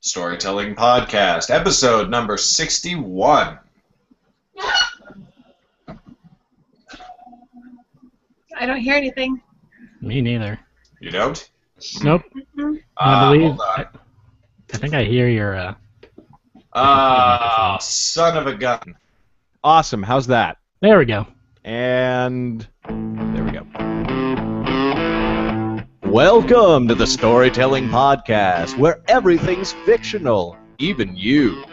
Storytelling Podcast, episode number 61. I don't hear anything. Me neither. You don't? Nope. Mhm. I believe. Hold on. I think I hear your. Son of a gun. Awesome. How's that? There we go. And there we go. Welcome to the Storytelling Podcast, where everything's fictional, even you.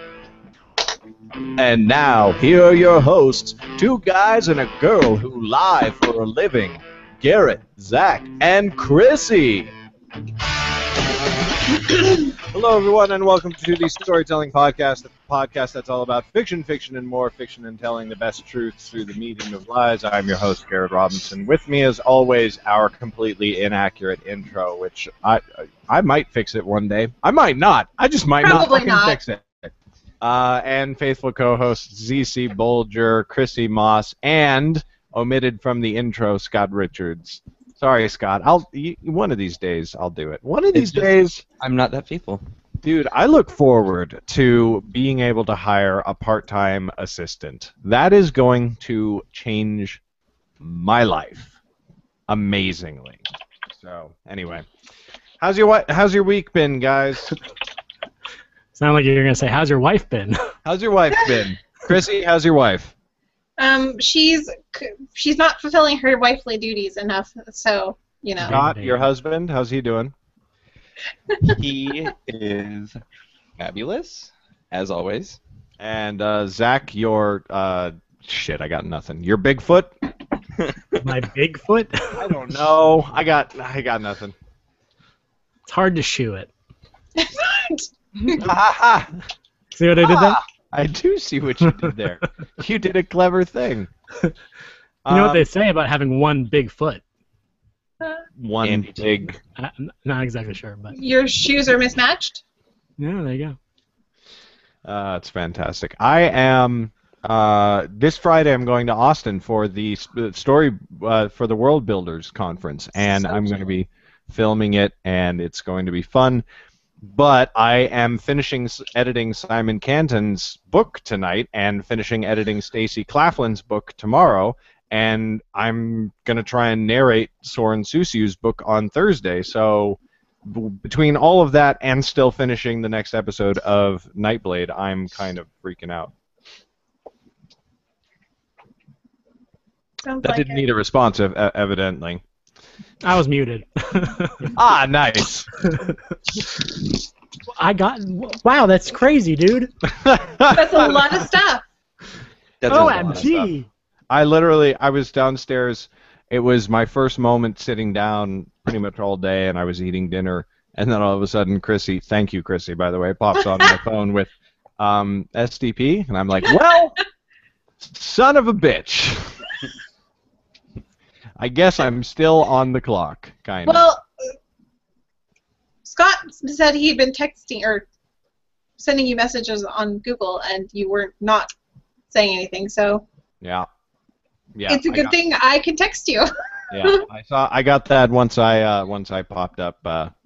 And now, here are your hosts, two guys and a girl who lie for a living, Garrett, Zach, and Chrissy. Hello, everyone, and welcome to the Storytelling Podcast, the podcast that's all about fiction, and more fiction, and telling the best truths through the medium of lies. I'm your host, Garrett Robinson. With me, as always, our completely inaccurate intro, which I might fix it one day. I might not. I just might Probably not not. fix it. And faithful co-hosts ZC Bolger, Chrissy Moss, and omitted from the intro, Scott Richards. Sorry, Scott. One of these days I'll do it. One of these days, I'm not that faithful. dude. I look forward to being able to hire a part-time assistant. That is going to change my life amazingly. So, anyway, how's your week been, guys? Sound like you're gonna say, "How's your wife been?" How's your wife been? Chrissy, how's your wife? She's not fulfilling her wifely duties enough, so you know. Scott, your husband, how's he doing? He is fabulous, as always. And Zach, your shit, I got nothing. Your Bigfoot? My Bigfoot. I don't know. I got nothing. It's hard to shoe it. Ha ha! See what I did there? I do see what you did there. You did a clever thing. You know what they say about having one big foot? One Andy. big. I'm not exactly sure, but Your shoes are mismatched. yeah, there you go. It's fantastic. I am. This Friday, I'm going to Austin for the story for the World Builders conference, and I'm going to be filming it, and it's going to be fun. But I am finishing editing Simon Canton's book tonight and finishing editing Stacy Claflin's book tomorrow, and I'm going to try and narrate Soren Susiu's book on Thursday. So between all of that and still finishing the next episode of Nightblade, I'm kind of freaking out. Sounds That like didn't it. need a response, evidently. I was muted. Ah, nice. Wow, that's crazy, dude. That's a lot of stuff. That's a lot of stuff. OMG. I was downstairs. It was my first moment sitting down pretty much all day, and I was eating dinner, and then all of a sudden, Chrissy, thank you, Chrissy, by the way, pops on my phone with SDP, and I'm like, well, son of a bitch. I guess I'm still on the clock, kind of. Well, Scott said he'd been texting or sending you messages on Google, and you were not saying anything. So Yeah. it's a good thing I can text you. Yeah, I got that once I popped up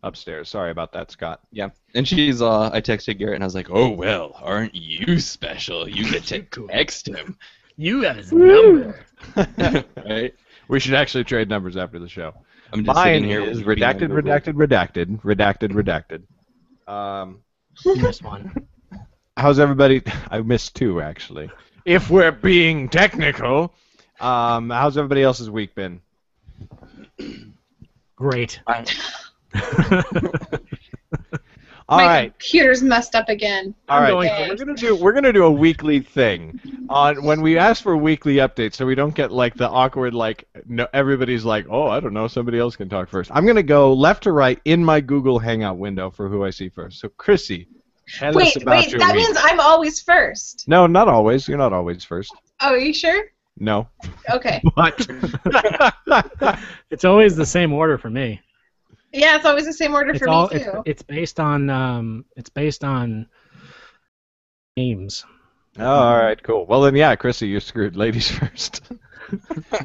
upstairs. Sorry about that, Scott. Yeah. And she's, I texted Garrett and I was like, oh, well, aren't you special? You get to text him. You got his number. Right? We should actually trade numbers after the show. I'm just Mine sitting here is reading on redacted. You missed one. How's everybody? I missed two, actually. If we're being technical, how's everybody else's week been? Great. All My right. computer's messed up again. All right. Okay. So we're gonna do a weekly thing on when we ask for weekly updates, so we don't get like the awkward no, everybody's like, oh, I don't know, somebody else can talk first. I'm gonna go left to right in my Google Hangout window for who I see first. So Chrissy, tell us about your that week. means I'm always first. No, not always. You're not always first. Oh, are you sure? No. Okay. What? It's always the same order for me. Yeah, it's always the same order for me too. It's based on names. Oh, all right, cool. Well, then, yeah, Chrissy, you're screwed. Ladies first.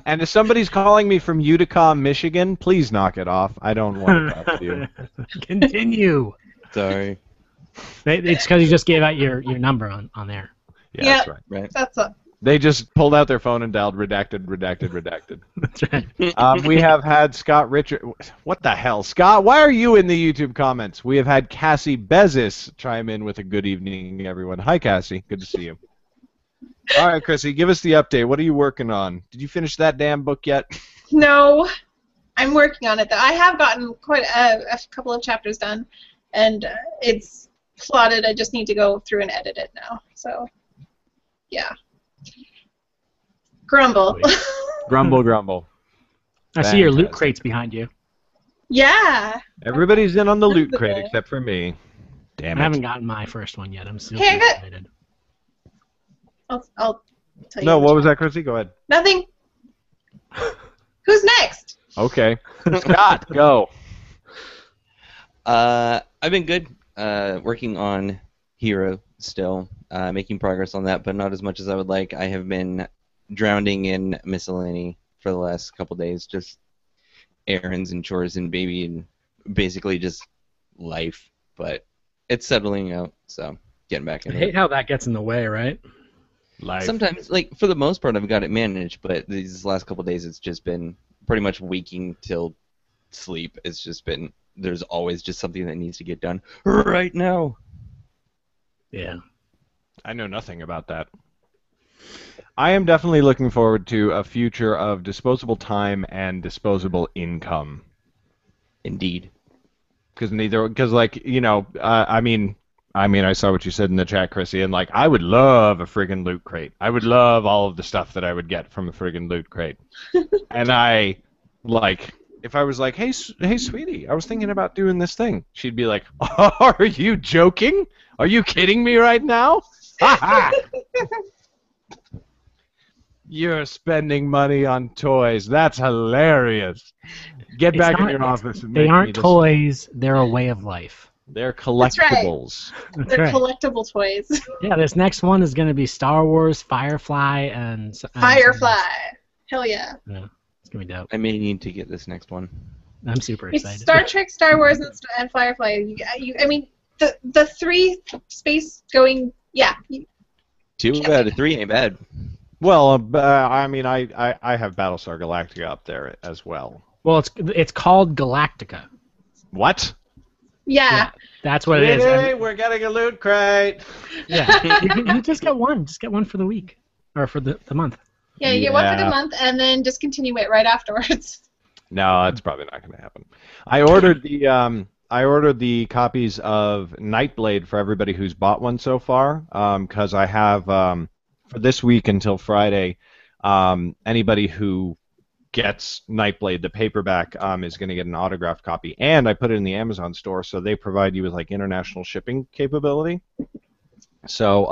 And if somebody's calling me from Utica, Michigan, please knock it off. I don't want to talk to you. Continue. Sorry. It's because you just gave out your number on there. Yeah, that's right. Right. That's a They just pulled out their phone and dialed redacted, redacted, redacted. That's right. We have had Scott Richard. What the hell, Scott? Why are you in the YouTube comments? We have had Cassie Bezis chime in with a good evening, everyone. Hi, Cassie. Good to see you. All right, Chrissy, give us the update. What are you working on? Did you finish that damn book yet? no. I'm working on it though. I have gotten quite a couple of chapters done, and it's plotted. I just need to go through and edit it now. So, yeah. Grumble. Grumble, grumble. I see your loot Fantastic. crates behind you. Yeah. Everybody's in on the loot crate except for me. Damn I it. haven't gotten my first one yet. I'm super Hey, I got- excited. I'll tell you. No, which what was one. that, Chrissy? Go ahead. Nothing. Who's next? Okay. Scott, go. I've been good. Working on Hero still, making progress on that, but not as much as I would like. I have been drowning in miscellany for the last couple days, just errands and chores and baby and basically just life. But it's settling out, so getting back I into hate it. how that gets in the way, right? Life. Sometimes, like for the most part, I've got it managed, but these last couple days, it's just been pretty much waking till sleep. It's just been there's always just something that needs to get done right now. Yeah. I know nothing about that. I am definitely looking forward to a future of disposable time and disposable income. Indeed. Because like, you know, I mean, I saw what you said in the chat, Chrissy, and like, I would love a friggin' loot crate. I would love all of the stuff that I would get from a friggin' loot crate. And I, like, if I was like, hey, sweetie, I was thinking about doing this thing, she'd be like, are you joking? Are you kidding me right now? Ha ha! You're spending money on toys. That's hilarious. Get It's back in not- your office and They make me aren't this. toys. They're a way of life. They're That's right. collectibles. That's They're right. collectible toys. Yeah, this next one is going to be Star Wars, Firefly, and Firefly. Hell yeah. Yeah, it's going to be dope. I may need to get this next one. I'm super It's excited. Star Trek, Star Wars, and Firefly. I mean, the three space going. Yeah. 2 Can't out do of 3 ain't bad. Well, I mean, I have Battlestar Galactica up there as well. Well, it's called Galactica. What? Yeah. That's what it is. And- We're getting a loot crate. yeah, you just get one. Just get one for the week or for the month. Yeah, you get one for Yeah. the month and then just continue it right afterwards. No, that's probably not going to happen. I ordered the copies of Nightblade for everybody who's bought one so far, because I have for this week until Friday, anybody who gets Nightblade, the paperback, is going to get an autographed copy, and I put it in the Amazon store, so they provide you with like international shipping capability. So,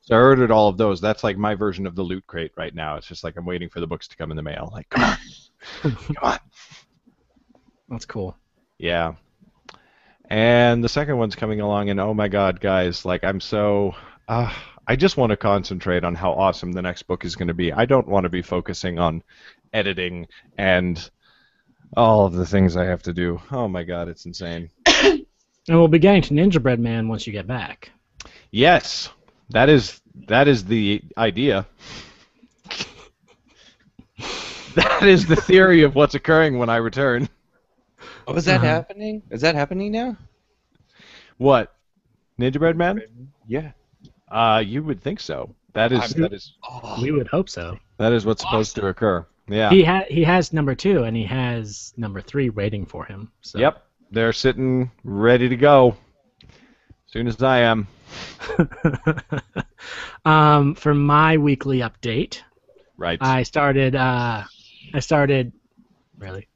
so I ordered all of those. That's like my version of the loot crate right now. It's just like I'm waiting for the books to come in the mail. Like, come on, come on. That's cool. Yeah. And the second one's coming along, and oh my god, guys, like I'm so... I just want to concentrate on how awesome the next book is going to be. I don't want to be focusing on editing and all of the things I have to do. Oh my god, it's insane. And we'll be getting to Ninja Bread Man once you get back. Yes, that is the idea. That is the theory of what's occurring when I return. Oh, is that Uh-huh. happening? Is that happening now? What? Ninja Bread Man? Yeah. You would think so. That is Oh, We would hope so. what's supposed to occur. Yeah. He has number 2 and he has number 3 waiting for him. So. Yep. They're sitting ready to go. As soon as I am. For my weekly update, Right. I started really.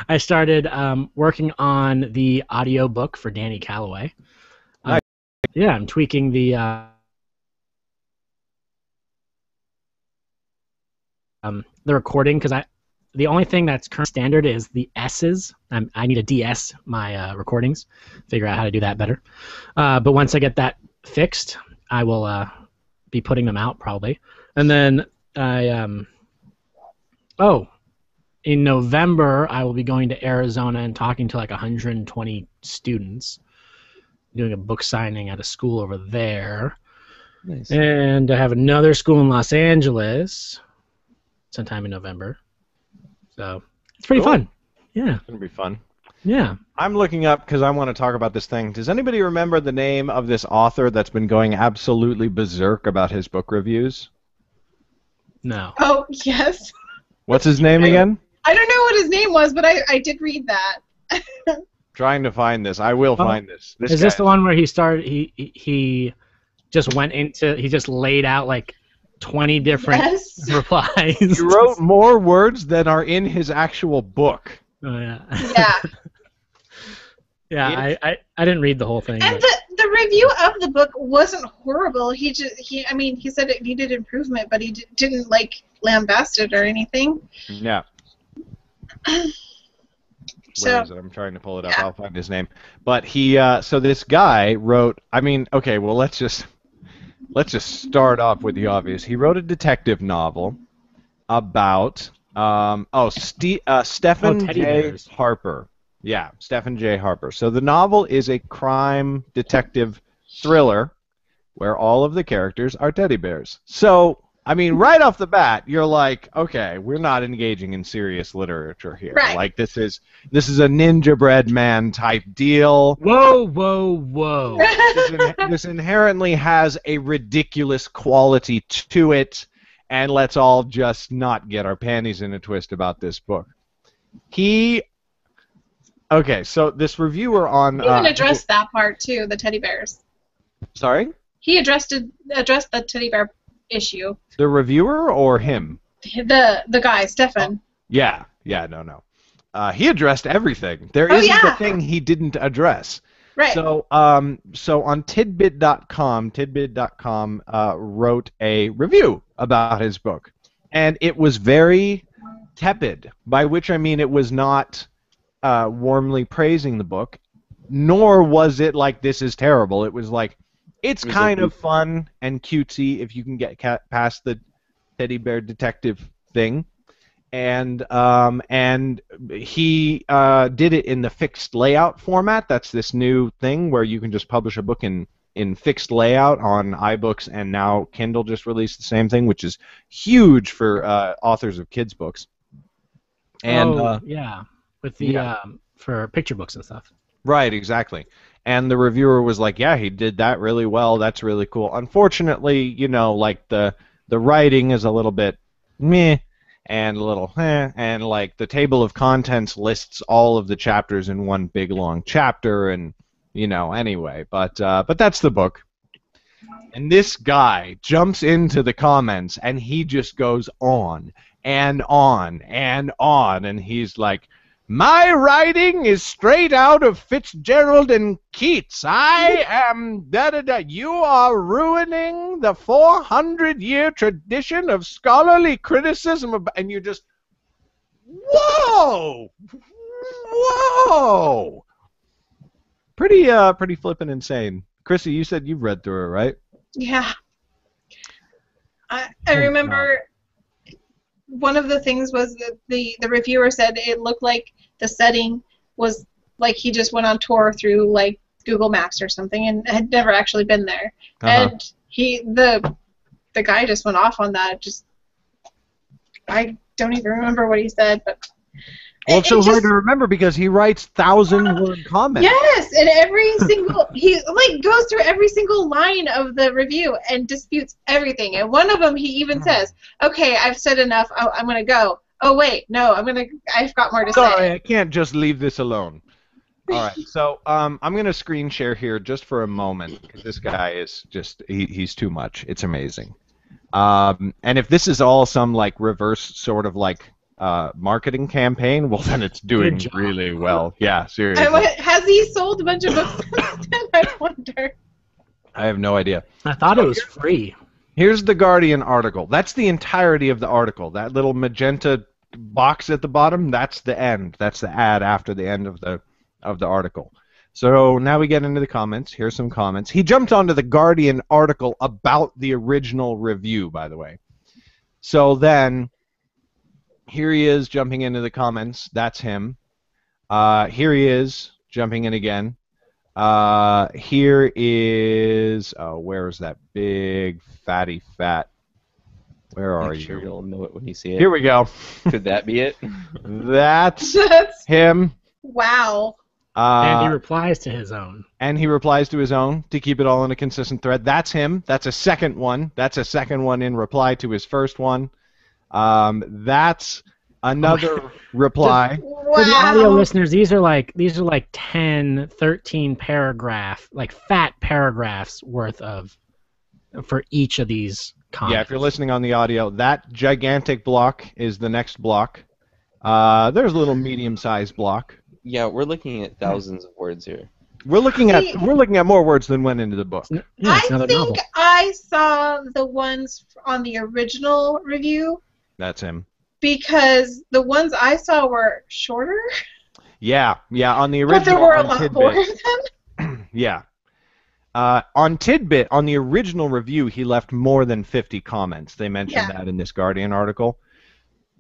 I started working on the audiobook for Danny Calloway. Nice. Yeah, I'm tweaking the recording because the only thing that's current standard is the S's. I need to DS my recordings, figure out how to do that better. But once I get that fixed, I will be putting them out probably. And then I in November, I will be going to Arizona and talking to like 120 students, doing a book signing at a school over there. Nice. And I have another school in Los Angeles sometime in November. So it's pretty Cool. fun. Yeah. It's gonna be fun. Yeah. I'm looking up because I want to talk about this thing. Does anybody remember the name of this author that's been going absolutely berserk about his book reviews? No. Oh, yes. What's his name again? I don't know what his name was, but I did read that. Trying to find this. I will find this. Is this the one where he started? He just went into. He just laid out like 20 different Yes. replies. He wrote more words than are in his actual book. Oh, yeah. Yeah. Yeah, I didn't read the whole thing. And but- the review of the book wasn't horrible. He said it needed improvement, but he didn't like lambast it or anything. Yeah. So Where is it? I'm trying to pull it up. yeah. I'll find his name. But he, so this guy wrote. I mean, okay. Well, let's just start off with the obvious. He wrote a detective novel about Stephan Teddy J. bears. Harper. Yeah, Stephan J. Harper. So the novel is a crime detective thriller where all of the characters are teddy bears. So, I mean, right off the bat, you're like, okay, we're not engaging in serious literature here. Right. Like this is a ninja bread man type deal. Whoa, whoa, whoa. This inherently has a ridiculous quality to it, and let's all just not get our panties in a twist about this book. Okay, so this reviewer on... he even addressed that part too, the teddy bears. Sorry? He addressed the teddy bear issue. The reviewer or him? The guy, Stephan. Yeah, no. He addressed everything. There Oh, isn't a yeah. thing he didn't address. Right. So on tidbit.com wrote a review about his book, and it was very tepid, by which I mean it was not warmly praising the book, nor was it like this is terrible. It was like it's It was kind like- of fun and cutesy if you can get past the teddy bear detective thing. And he did it in the fixed layout format. That's this new thing where you can just publish a book in fixed layout on iBooks, and now Kindle just released the same thing, which is huge for authors of kids' books. And yeah, with the for picture books and stuff. right, exactly. And the reviewer was like, "Yeah, he did that really well. That's really cool." Unfortunately, you know, like the writing is a little bit meh. And a little, and like the table of contents lists all of the chapters in one big long chapter, and you know, anyway. But that's the book. And this guy jumps into the comments, and he just goes on and on and on, and he's like, "My writing is straight out of Fitzgerald and Keats. I am da-da-da. You are ruining the 400-year tradition of scholarly criticism." And you're just, whoa! Whoa! Pretty flippin' insane. Chrissy, you said you've read through it, right? Yeah. I Oh, remember one of the things was that the reviewer said it looked like the setting was like he just went on tour through like Google Maps or something and had never actually been there. Uh-huh. And the guy just went off on that. Just I don't even remember what he said, but Well, it's it so hard just- to remember because he writes 1,000-word comments. Yes, and every single he like goes through every single line of the review and disputes everything. And one of them he even says, "Okay, I've said enough. I'm gonna go. Oh wait, no, I've got more to Sorry, say." I can't just leave this alone. All right, so I'm going to screen share here just for a moment because this guy is just, he's too much. It's amazing. And if this is all some like reverse sort of like marketing campaign, well then it's doing Good job. really well. Yeah, seriously. Has he sold a bunch of books since then? I wonder. I have no idea. I thought it was free. Here's the Guardian article. That's the entirety of the article. That little magenta box at the bottom, that's the end. That's the ad after the end of the article. So now we get into the comments. Here's some comments. He jumped onto the Guardian article about the original review, by the way. So then Here he is jumping into the comments. That's him. Here he is jumping in again. Here is. Oh, where is that big fatty fat? Where are I'm sure you? you'll know it when you see it. Here we go. Could that be it? That's That's him. wow. And he replies to his own. And he replies to his own to keep it all in a consistent thread. That's him. That's a second one. That's a second one in reply to his first one. That's another reply. For the audio Wow. listeners, these are like 10, 13 paragraph, like fat paragraphs worth of for each of these comments. Yeah, if you're listening on the audio, that gigantic block is the next block. There's a little medium-sized block. Yeah, we're looking at thousands of words here. We're looking at more words than went into the book. Yeah, I it's another think novel. I saw the ones on the original review That's him. because the ones I saw were shorter, Yeah, on the but there original. were a on lot Tidbit, more of them. Yeah. On Tidbit, on the original review, he left more than 50 comments. They mentioned that in this Guardian article.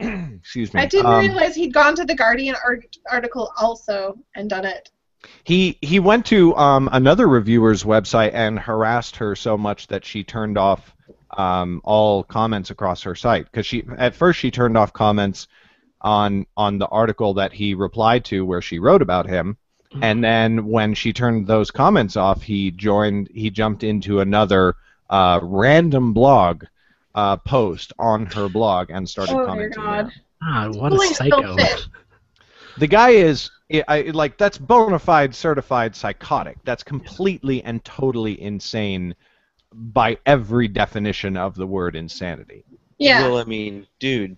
Excuse me. I didn't realize he'd gone to the Guardian article also and done it. He went to another reviewer's website and harassed her so much that she turned off all comments across her site. Because at first she turned off comments on the article that he replied to where she wrote about him. And then when she turned those comments off, he jumped into another random blog post on her blog and started Oh commenting my god. there. God, what a Pulling still psycho. fit. The guy is that's bona fide certified psychotic. That's completely and totally insane by every definition of the word insanity. Yeah. Well, I mean, dude,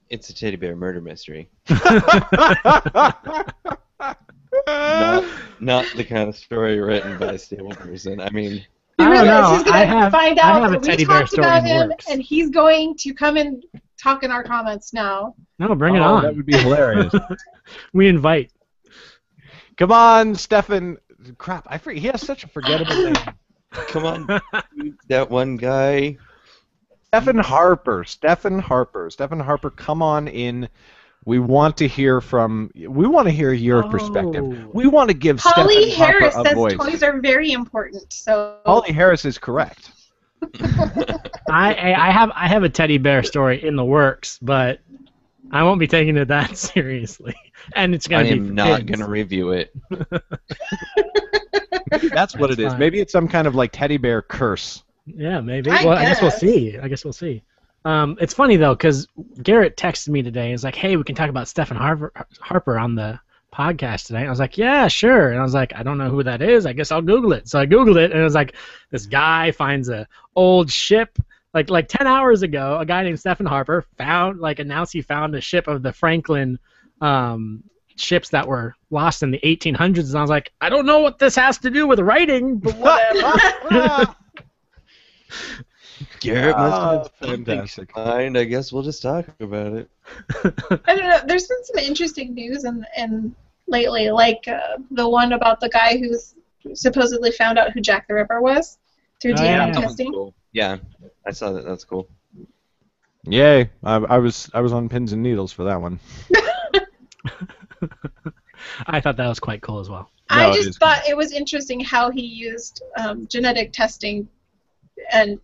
it's a teddy bear murder mystery. Not the kind of story written by a stable person. I mean, He I don't realized know. he's going to find I out have a that we teddy bear talked story about in the him, works. and he's going to come and talk in our comments now. No, bring it Oh, on. that would be hilarious. We invite. Come on, Stephan. Crap, I forget. He has such a forgettable name. come on, dude, that one guy. Stephan Harper. Stephan Harper, come on in. We want to hear your perspective. We want to give Holly Stephan Harper Harris a says voice. toys are very important. So Holly Harris is correct. I have a teddy bear story in the works, but I won't be taking it that seriously. And it's I going to be am for not kids. going to review it. That's what it is. fine. Maybe it's some kind of like teddy bear curse. Yeah, maybe. I Well, I guess we'll guess. see. It's funny though, because Garrett texted me today. He's like, "Hey, we can talk about Stephan Harper on the podcast today." I was like, "Yeah, sure." And I was like, "I don't know who that is. I guess I'll Google it." So I Googled it, and it was like, this guy finds a old ship. Like 10 hours ago, a guy named Stephan Harper announced he found a ship of the Franklin ships that were lost in the 1800s. And I was like, I don't know what this has to do with writing, but whatever. Garrett must have something fantastic. to find. I guess we'll just talk about it. I don't know. There's been some interesting news in lately, like the one about the guy who's supposedly found out who Jack the Ripper was through Oh, DNA yeah. That one's testing. cool. Yeah, I saw that. That's cool. Yay! I was on pins and needles for that one. I thought that was quite cool as well. No, I it just is thought it was interesting how he used genetic testing and,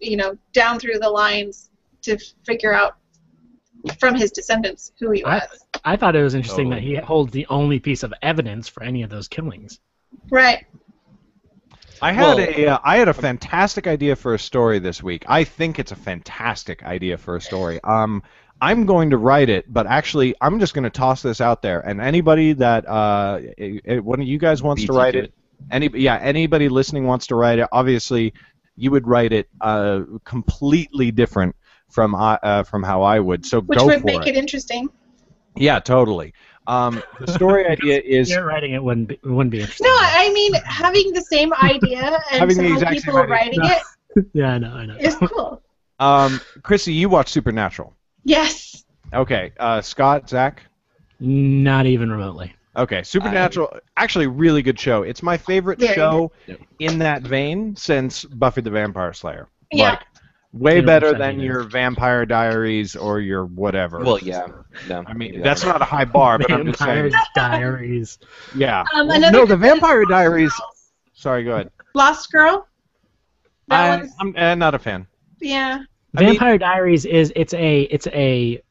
down through the lines to figure out from his descendants who he was. I thought it was interesting that Totally. he holds the only piece of evidence for any of those killings. Right. I had a fantastic idea for a story this week. I think it's a fantastic idea for a story. I'm going to write it, but actually, I'm just going to toss this out there. And anybody that one of you guys wants Beat to you write to it, anybody listening wants to write it. Obviously, you would write it completely different from how I would. So Which go would for make it. it interesting. Yeah, totally. The story idea is You're writing it wouldn't be interesting. No, I mean, having the same idea and Having the several exact same people idea. writing No. it Yeah, I know. is cool. Chrissy, you watch Supernatural. Yes. Okay. Scott, Zach. Not even remotely. Okay, Supernatural, actually really good show. It's my favorite Very show good. Yep. in that vein since Buffy the Vampire Slayer. Yeah. Like, Way Didn't better watch that than either. your Vampire Diaries or your whatever. Well, yeah. No. I mean, maybe that's that one. not a high bar, but I'm just saying. Vampire Diaries. Yeah. Another No, good the one is Vampire Lost Diaries. Girls. Sorry, go ahead. Lost Girl. That was I'm not a fan. yeah. I mean- Vampire Diaries is it's a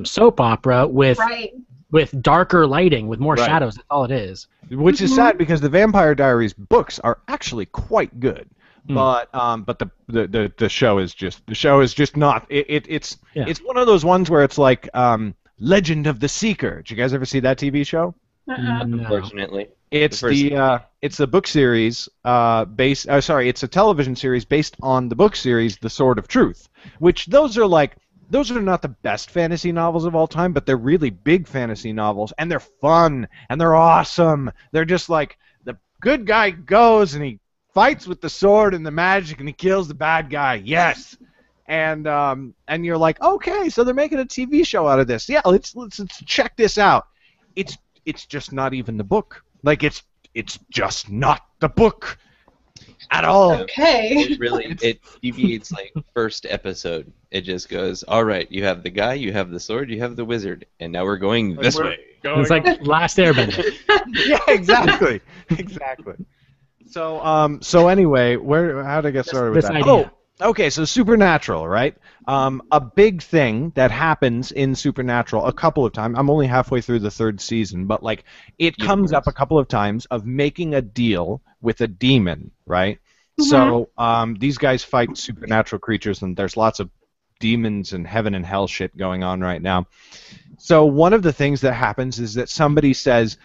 soap opera with Right. darker lighting, with more Right. shadows. That's all it is. Which is sad because the Vampire Diaries books are actually quite good, Hmm. but the show is just not. It's Yeah. it's one of those ones where it's like Legend of the Seeker. Did you guys ever see that TV show? Uh-uh. No. Unfortunately. It's The it's a book series based. It's a television series based on the book series The Sword of Truth. Which those are not the best fantasy novels of all time, but they're really big fantasy novels, and they're fun and they're awesome. They're just like the good guy goes and he fights with the sword and the magic and he kills the bad guy. Yes. And you're like, okay, so they're making a TV show out of this. Yeah, let's check this out. It's just not even the book. Like it's just not the book at all. Okay. It really it deviates like first episode. It just goes, all right, you have the guy, you have the sword, you have the wizard, and now we're going this way. It's like Last Airbender. Yeah, exactly. Exactly. So anyway, how did I get started with This that? idea. Oh, okay. So Supernatural, right? A big thing that happens in Supernatural a couple of times. I'm only halfway through the 3rd season, but like it comes up a couple of times of making a deal with a demon, right? So these guys fight supernatural creatures, and there's lots of demons and heaven and hell shit going on right now. So one of the things that happens is that somebody says,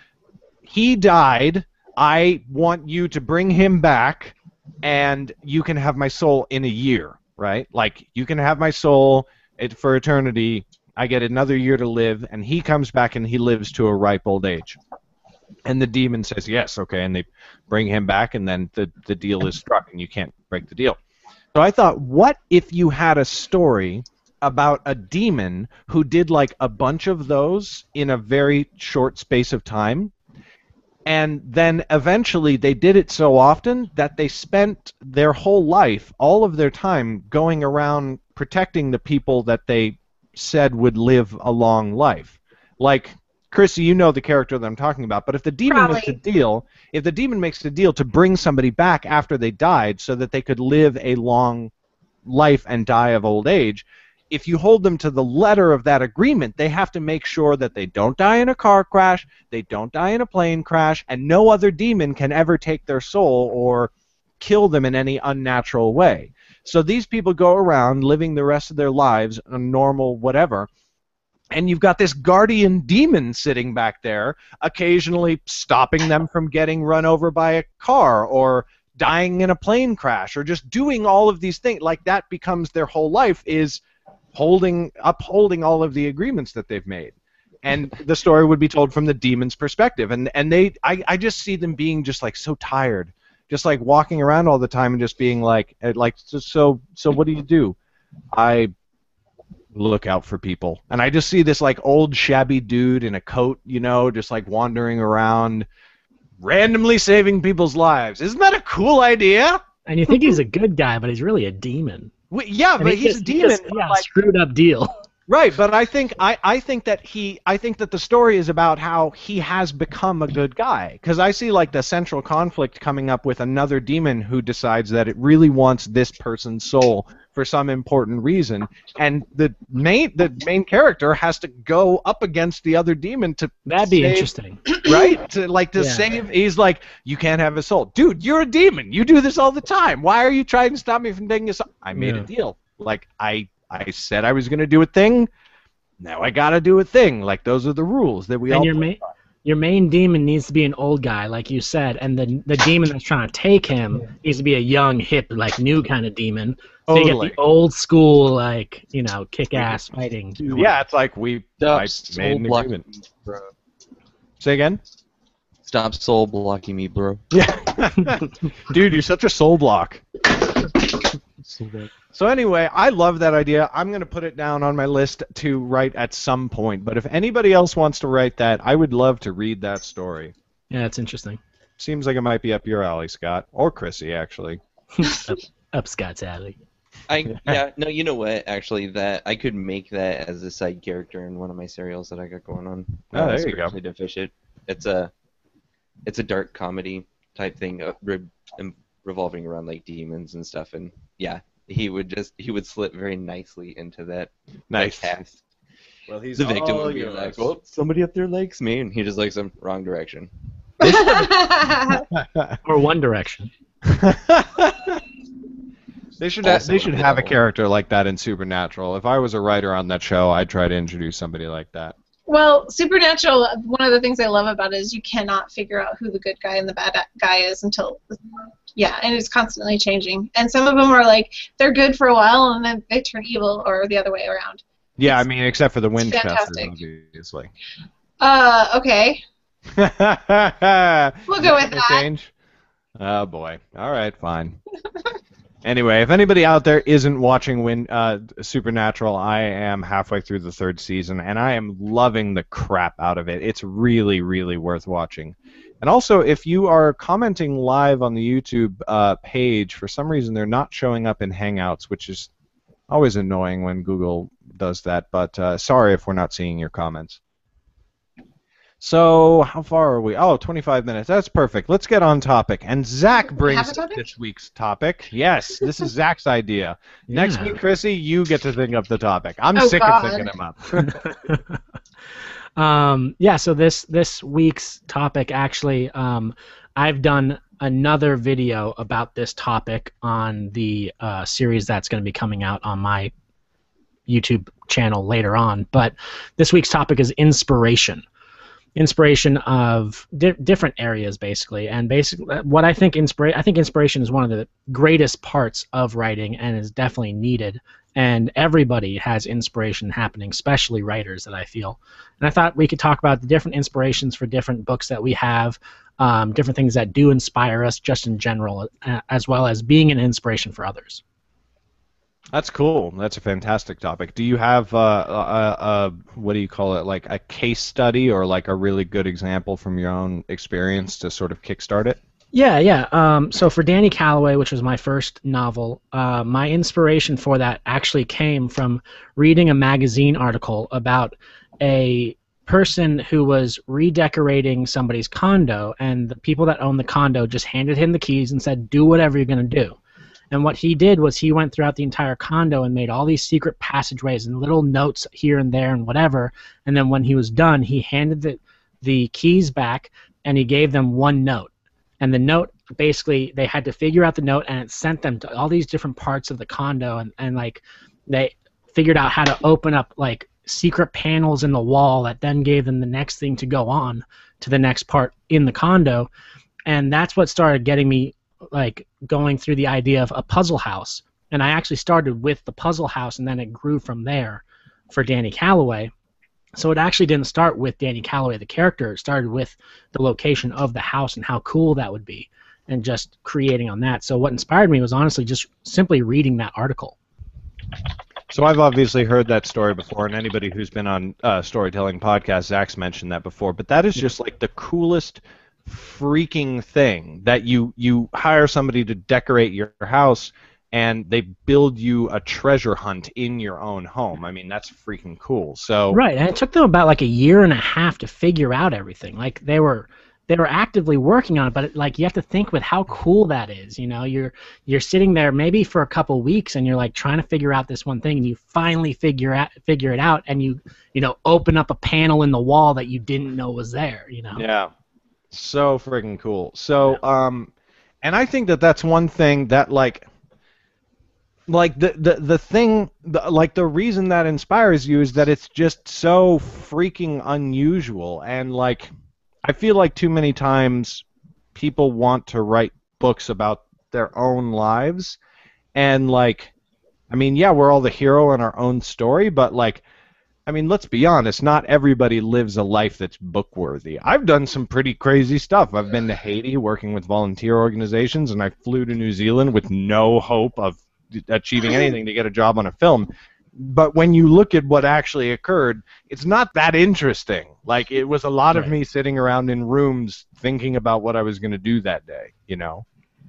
he died, I want you to bring him back, and you can have my soul in a year, right? Like, you can have my soul for eternity, I get another year to live, and he comes back and he lives to a ripe old age. And the demon says, yes, okay, and they bring him back, and then the deal is struck, and you can't break the deal. So I thought, what if you had a story about a demon who did like a bunch of those in a very short space of time, and then eventually they did it so often that they spent their whole life, all of their time, going around protecting the people that they said would live a long life. Like, Chrissy, you know the character that I'm talking about, but if the demon makes a deal, to bring somebody back after they died so that they could live a long life and die of old age, if you hold them to the letter of that agreement, they have to make sure that they don't die in a car crash, they don't die in a plane crash, and no other demon can ever take their soul or kill them in any unnatural way. So these people go around living the rest of their lives a normal whatever, and you've got this guardian demon sitting back there, occasionally stopping them from getting run over by a car or dying in a plane crash or just doing all of these things. Like, that becomes their whole life, is upholding all of the agreements that they've made. And the story would be told from the demon's perspective. And I just see them being just like so tired, just like walking around all the time and just being like so what do you do? I look out for people. And I just see this like old shabby dude in a coat, you know, just like wandering around randomly saving people's lives. Isn't that a cool idea? And you think he's a good guy, but he's really a demon. Yeah, And but he's a demon. Yeah, Like, screwed up deal. right, but I think that the story is about how he has become a good guy, because I see like the central conflict coming up with another demon who decides that it really wants this person's soul for some important reason, and the main character has to go up against the other demon to That'd be save, interesting. right? To Yeah. save. He's like, you can't have his soul, dude. You're a demon. You do this all the time. Why are you trying to stop me from taking his soul? I made a deal. Like I said I was going to do a thing. Now I got to do a thing. Like, those are the rules that we all. And your main demon needs to be an old guy, like you said, and the demon that's trying to take him needs to be a young, hip, like new kind of demon. So you Totally. get the old school, like, you know, kick-ass fighting. Yeah, it's like I made Stop an soul blocking agreement. me, bro. Say again? Stop soul blocking me, bro. Yeah. Dude, you're such a soul block. So anyway, I love that idea. I'm going to put it down on my list to write at some point. But if anybody else wants to write that, I would love to read that story. Yeah, it's interesting. Seems like it might be up your alley, Scott. Or Chrissy, actually. Up Scott's alley. Yeah, no, you know what? Actually, that I could make that as a side character in one of my serials that I got going on. Oh, there you go. Spiritually Deficient. It's a dark comedy type thing, revolving around like demons and stuff, and yeah, he would slip very nicely into that. Nice. That cast. Well, he's The victim all would be yours. like, "Oh, somebody up there likes me," and he just likes them wrong direction. Or One Direction. They should Also they should have a available. character like that in Supernatural. If I was a writer on that show, I'd try to introduce somebody like that. Well, Supernatural, one of the things I love about it is you cannot figure out who the good guy and the bad guy is until, yeah, and it's constantly changing. And some of them are like, they're good for a while and then they turn evil, or the other way around. Yeah, It's I mean, except for the Winchesters, fantastic. obviously. Okay. We'll go with that. Change? Oh boy. All right, fine. Anyway, if anybody out there isn't watching Supernatural, I am halfway through the 3rd season, and I am loving the crap out of it. It's really, really worth watching. And also, if you are commenting live on the YouTube page, for some reason they're not showing up in Hangouts, which is always annoying when Google does that, but sorry if we're not seeing your comments. So, how far are we? Oh, 25 minutes. That's perfect. Let's get on topic. And Zach brings have a us topic? this week's topic. Yes, this is Zach's idea. Next Yeah. week, Chrissy, you get to think up the topic. I'm Oh, sick God. of thinking them up. Yeah, so this week's topic, actually, I've done another video about this topic on the series that's going to be coming out on my YouTube channel later on. But this week's topic is inspiration. Inspiration of different areas, basically. And basically, what I think inspiration is one of the greatest parts of writing and is definitely needed. And everybody has inspiration happening, especially writers, that I feel. And I thought we could talk about the different inspirations for different books that we have, different things that do inspire us just in general, as well as being an inspiration for others. That's cool. That's a fantastic topic. Do you have what do you call it, like a case study or like a really good example from your own experience to sort of kickstart it? Yeah. So for Danny Calloway, which was my first novel, my inspiration for that actually came from reading a magazine article about a person who was redecorating somebody's condo, and the people that owned the condo just handed him the keys and said, "Do whatever you're going to do." And what he did was he went throughout the entire condo and made all these secret passageways and little notes here and there and whatever. And then when he was done, he handed the keys back and he gave them one note. And the note, basically, they had to figure out the note, and it sent them to all these different parts of the condo. And like, they figured out how to open up like secret panels in the wall that then gave them the next thing to go on to the next part in the condo. And that's what started getting me like going through the idea of a puzzle house. And I actually started with the puzzle house, and then it grew from there for Danny Calloway. So it actually didn't start with Danny Calloway, the character. It started with the location of the house and how cool that would be, and just creating on that. So what inspired me was honestly just simply reading that article. So I've obviously heard that story before, and anybody who's been on storytelling podcasts, Zach's mentioned that before, but that is just like the coolest freaking thing, that you hire somebody to decorate your house and they build you a treasure hunt in your own home. I mean, that's freaking cool. So Right, and it took them about like a year and a half to figure out everything. Like they were actively working on it, but like you have to think with how cool that is. You know, you're sitting there maybe for a couple weeks and you're like trying to figure out this one thing, and you finally figure it out, and you open up a panel in the wall that you didn't know was there. You know. yeah, so freaking cool. So and I think that that's one thing that like the thing, like the reason that inspires you is that it's just so freaking unusual. And like I feel like too many times people want to write books about their own lives, and like, I mean, yeah, we're all the hero in our own story, but like, I mean, let's be honest, not everybody lives a life that's book-worthy. I've done some pretty crazy stuff. I've been to Haiti working with volunteer organizations, and I flew to New Zealand with no hope of achieving anything to get a job on a film. But when you look at what actually occurred, it's not that interesting. Like, it was a lot of me sitting around in rooms thinking about what I was going to do that day, you know?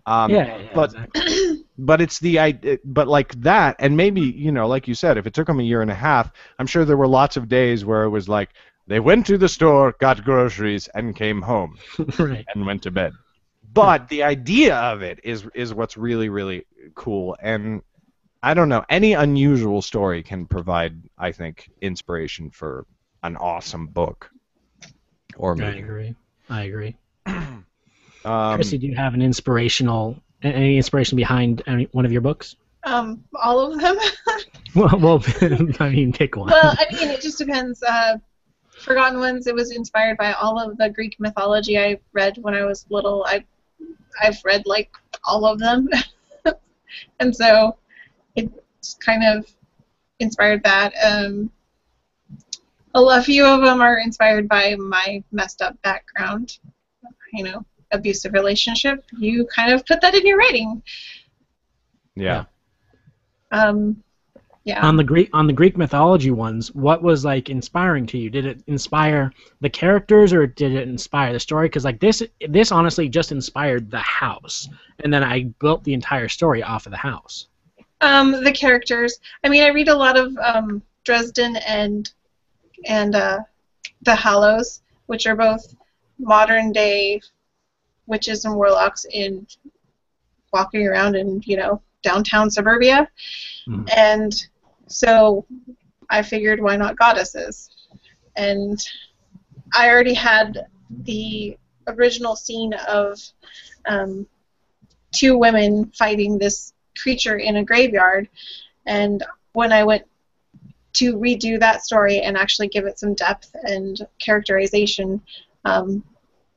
Yeah, but exactly. But it's the idea, but like that, and maybe, you know, like you said, if it took them a year and a half, I'm sure there were lots of days where it was like they went to the store, got groceries, and came home Right. and went to bed. But the idea of it is what's really, really cool. And I don't know, any unusual story can provide, I think, inspiration for an awesome book or I movie. agree. I agree. Um, Chrissy, do you have any inspiration behind one of your books? All of them. Well, I mean, pick one. Well, I mean, it just depends. Forgotten Ones, it was inspired by all of the Greek mythology I read when I was little. I've read like all of them, and so it's kind of inspired that. A few of them are inspired by my messed up background. You know, abusive relationship. You kind of put that in your writing. yeah. Yeah. On the Greek mythology ones, what was like inspiring to you? Did it inspire the characters or did it inspire the story? Because like this honestly just inspired the house, and then I built the entire story off of the house. The characters. I mean, I read a lot of Dresden and the Hallows, which are both modern day witches and warlocks in walking around in, you know, downtown suburbia. Mhm. And so I figured, why not goddesses? And I already had the original scene of two women fighting this creature in a graveyard. And when I went to redo that story and actually give it some depth and characterization,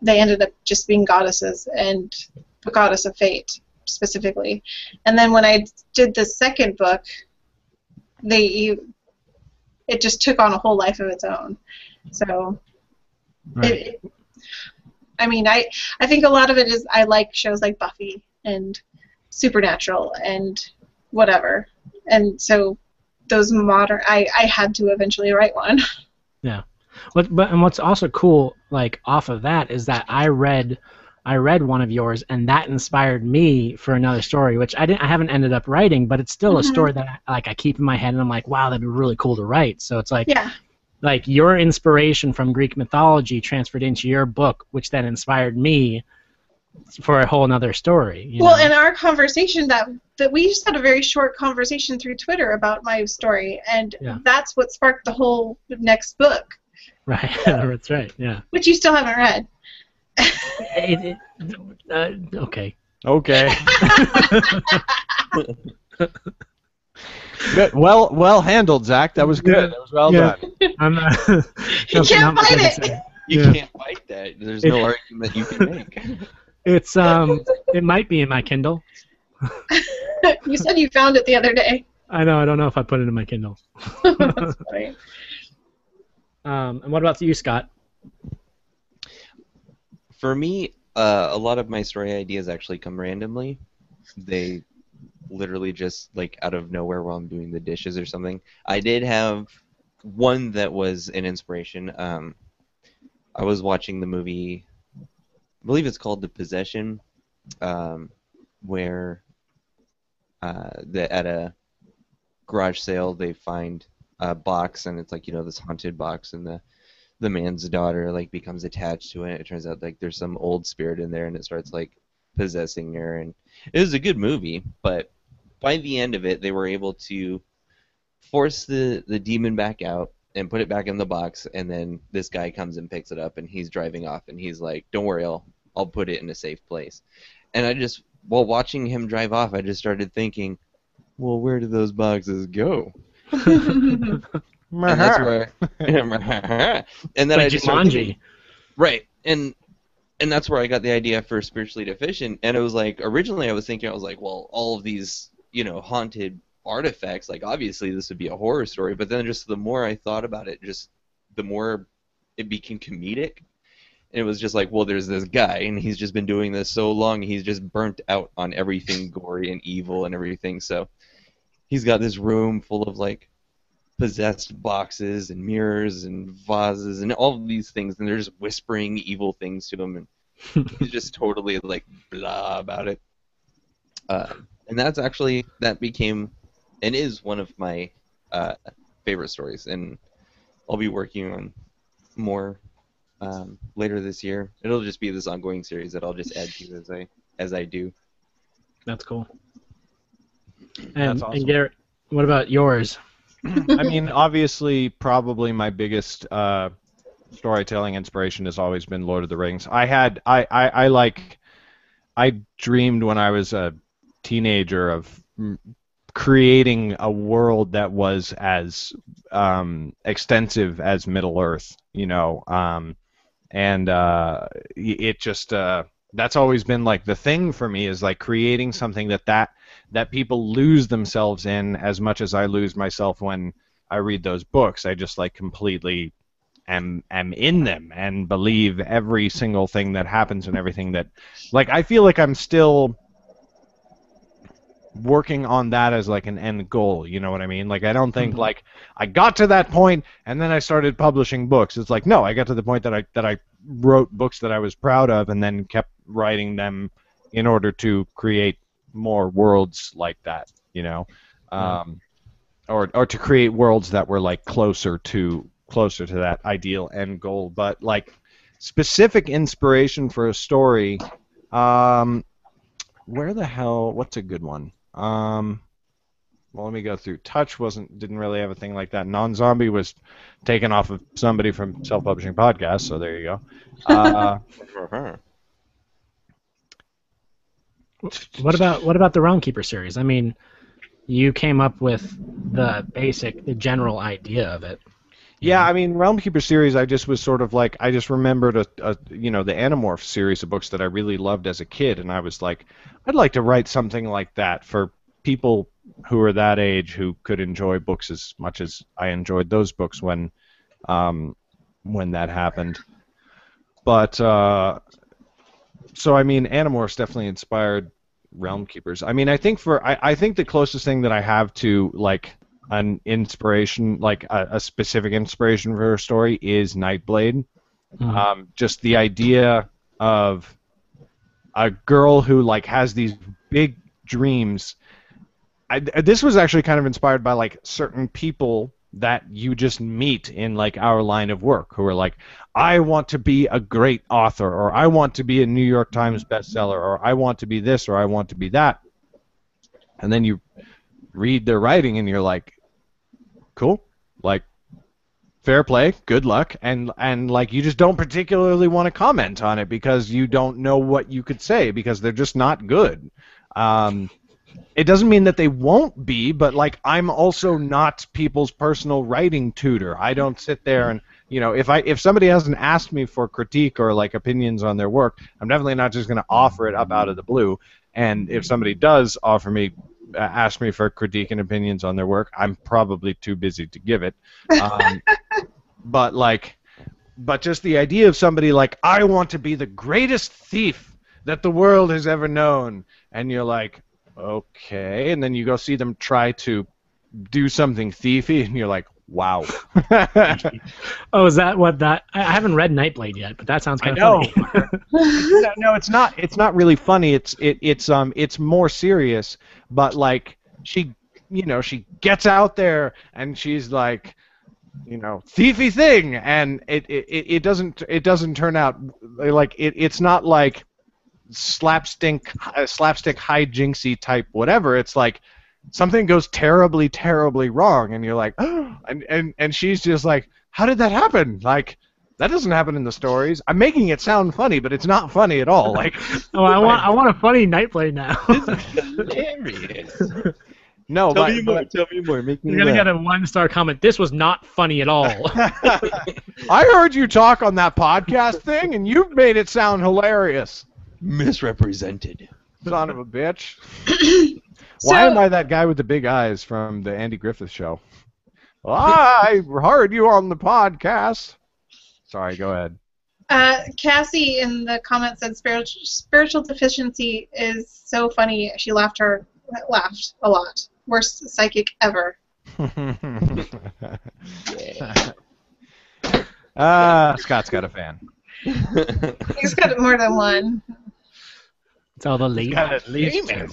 they ended up just being goddesses, and the goddess of fate specifically. And then when I did the second book, it just took on a whole life of its own. So, Right. I mean, I think a lot of it is I like shows like Buffy and Supernatural and whatever. And so those modern, I had to eventually write one. Yeah. And what's also cool, like off of that, is that I read one of yours, and that inspired me for another story, which I haven't ended up writing, but it's still a story that I keep in my head, and I'm like, wow, that'd be really cool to write. So it's like, Yeah. like your inspiration from Greek mythology transferred into your book, which then inspired me for a whole another story. You Well, know? and our conversation that we just had a very short conversation through Twitter about my story, and Yeah. that's what sparked the whole next book, Right. That's right. Yeah. which you still haven't read. Okay. Okay. Good. Well handled, Zach. That was good. That was well Yeah. done. I'm You can't fight it. You Yeah. can't fight that. There's no argument you can make. It's it might be in my Kindle. You said you found it the other day. I know. I don't know if I put it in my Kindle. That's funny. And what about you, Scott? For me, a lot of my story ideas actually come randomly. They literally just like out of nowhere while I'm doing the dishes or something. I did have one that was an inspiration. I was watching the movie, I believe it's called The Possession, where at a garage sale they find a box, and it's like, you know, this haunted box, and the man's daughter like becomes attached to it. It turns out like there's some old spirit in there, and it starts like possessing her. And it was a good movie, but by the end of it, they were able to force the demon back out and put it back in the box. And then this guy comes and picks it up, and he's driving off, and he's like, "Don't worry, I'll put it in a safe place." And I just, while watching him drive off, I just started thinking, well, where did those boxes go? And that's where, and then Like I just started Jumanji. thinking, right, and that's where I got the idea for Spiritually Deficient. And it was like, originally I was thinking, I was like, well, all of these, you know, haunted artifacts, like obviously this would be a horror story. But then just the more I thought about it, just the more it became comedic. And it was just like, well, there's this guy, and he's just been doing this so long, he's just burnt out on everything gory and evil and everything. So he's got this room full of like possessed boxes and mirrors and vases and all of these things, and they're just whispering evil things to him, and he's just totally like blah about it. And And that became and is one of my favorite stories, and I'll be working on more later this year. It'll just be this ongoing series that I'll just add to as I do. That's cool. That's awesome. And Garrett, what about yours? I mean, obviously, probably my biggest storytelling inspiration has always been Lord of the Rings. I dreamed when I was a teenager of creating a world that was as extensive as Middle Earth, and it just that's always been like the thing for me, is like creating something that people lose themselves in as much as I lose myself when I read those books. I just like completely am in them and believe every single thing that happens and everything that, like, I feel like I'm still working on that as like an end goal, you know what I mean? Like, I don't think like I got to that point and then I started publishing books. It's like, no, I got to the point that I wrote books that I was proud of and then kept writing them in order to create more worlds like that, or to create worlds that were like closer to that ideal end goal. But like specific inspiration for a story, what's a good one? Well, let me go through. Touch didn't really have a thing like that. Non-Zombie was taken off of somebody from Self-Publishing Podcast, so there you go. What about the Realm Keeper series? I mean, you came up with the general idea of it. Yeah, I mean, Realm Keeper series, I just was sort of like, I just remembered the Animorph series of books that I really loved as a kid, and I was like, I'd like to write something like that for people who are that age who could enjoy books as much as I enjoyed those books when that happened. But so I mean, Animorphs definitely inspired Realm Keepers. I mean, I think the closest thing that I have to like an inspiration, like a specific inspiration for a story, is Nightblade. Just the idea of a girl who like has these big dreams. This was actually kind of inspired by like certain people that you just meet in like our line of work who are like, I want to be a great author, or I want to be a New York Times bestseller, or I want to be this, or I want to be that. And then you read their writing and you're like, cool, like, fair play, good luck, and like you just don't particularly want to comment on it because you don't know what you could say because they're just not good. It doesn't mean that they won't be, but like I'm also not people's personal writing tutor. I don't sit there and, if somebody hasn't asked me for critique or like opinions on their work, I'm definitely not just going to offer it up out of the blue. And if somebody does ask me for critique and opinions on their work, I'm probably too busy to give it. But just the idea of somebody like, I want to be the greatest thief that the world has ever known, and you're like, okay, and then you go see them try to do something thiefy, and you're like, wow. Oh, is that what that? I haven't read Nightblade yet, but that sounds kind of funny. No, it's not. It's not really funny. It's more serious. But like she gets out there and she's like, thiefy thing, and it doesn't turn out like it's not like slapstick hijinksy type whatever. It's like something goes terribly, terribly wrong, and you're like, oh, and she's just like, how did that happen? Like, that doesn't happen in the stories. I'm making it sound funny, but it's not funny at all. Like, oh, I want a funny Nightblade now. Hilarious. No, Tell me more. Make me You're gonna laugh. get a 1-star comment. This was not funny at all. I heard you talk on that podcast thing, and you've made it sound hilarious. Misrepresented. Son of a bitch. Why am I that guy with the big eyes from the Andy Griffith Show? Well, I heard you on the podcast. Sorry, go ahead. Cassie in the comments said spiritual deficiency is so funny. She laughed a lot. Worst psychic ever. Scott's got a fan. He's got more than one. It's all the late. Got at least two.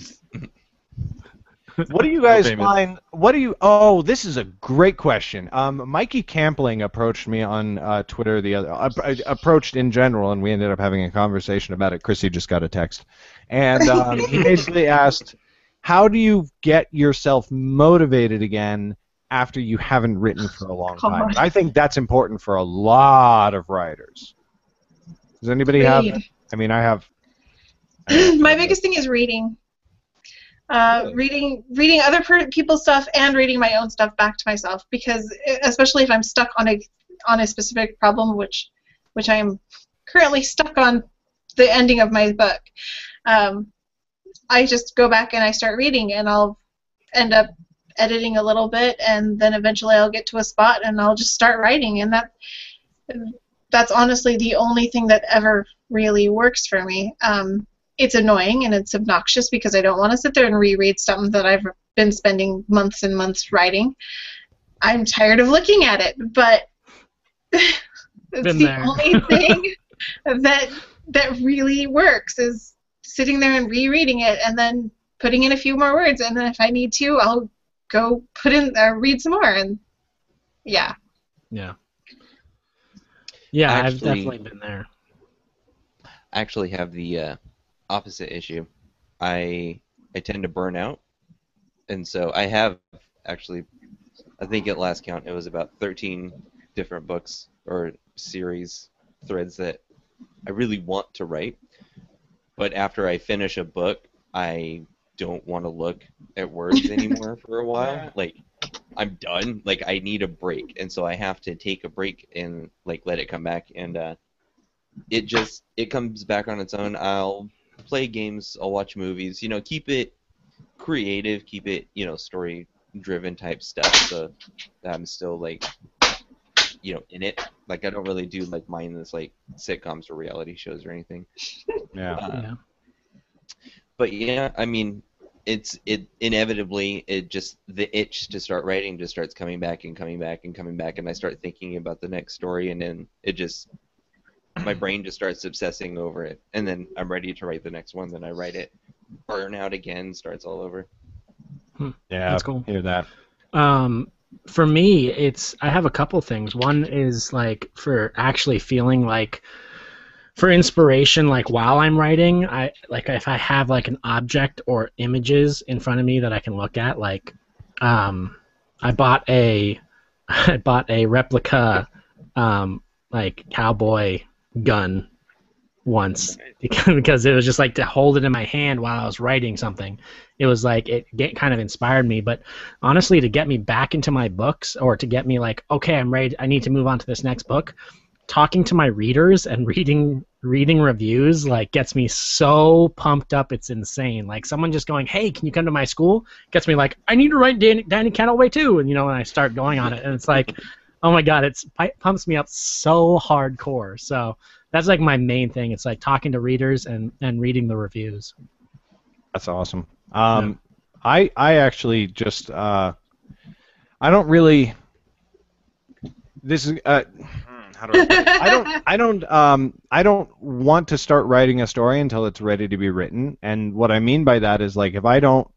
What do you guys famous. find? What do you? Oh, this is a great question. Mikey Campling approached me on Twitter the other. Approached in general, and we ended up having a conversation about it. Chrissy just got a text, and he basically asked, "How do you get yourself motivated again after you haven't written for a long time?" God. I think that's important for a lot of writers. Does anybody have? Read. I mean, I have. My biggest thing is reading. Reading other people's stuff and reading my own stuff back to myself, because especially if I'm stuck on a specific problem, which I am currently stuck on the ending of my book, I just go back and I start reading, and I'll end up editing a little bit, and then eventually I'll get to a spot and I'll just start writing, and that's honestly the only thing that ever really works for me. It's annoying and it's obnoxious because I don't want to sit there and reread something that I've been spending months and months writing. I'm tired of looking at it, but it's Been the there. only thing that really works is sitting there and rereading it and then putting in a few more words, and then if I need to, I'll go read some more, and yeah. Yeah. Yeah, I've Actually- definitely been there. I actually have the opposite issue. I tend to burn out, and so I have actually, I think at last count it was about 13 different books or series threads that I really want to write, but after I finish a book, I don't want to look at words anymore for a while. Like, I'm done. Like, I need a break, and so I have to take a break and like let it come back, and it comes back on its own. I'll play games, I'll watch movies, keep it creative, keep it, story driven type stuff, so that I'm still like, in it. Like, I don't really do like mindless like sitcoms or reality shows or anything. Yeah. Yeah. But yeah, I mean, it inevitably, the itch to start writing just starts coming back and coming back and coming back, and I start thinking about the next story, and then my brain just starts obsessing over it, and then I'm ready to write the next one. Then I write it, burn out again, starts all over. Yeah. That's cool. Hear that. For me, I have a couple things. One is like for actually feeling like for inspiration, like while I'm writing, if I have like an object or images in front of me that I can look at, like I bought a replica like cowboy gun once because it was just like to hold it in my hand while I was writing something. It was like kind of inspired me, but honestly, to get me back into my books, or to get me like, okay, I'm ready, I need to move on to this next book, talking to my readers and reading reviews like gets me so pumped up, it's insane. Like someone just going, hey, can you come to my school, gets me like, I need to write Danny Cannaway too, and and I start going on it, and it's like, oh my god, it pumps me up so hardcore. So that's like my main thing. It's like talking to readers and reading the reviews. That's awesome. I actually just I don't really. This is how do I put it? I don't want to start writing a story until it's ready to be written. And what I mean by that is like if I don't,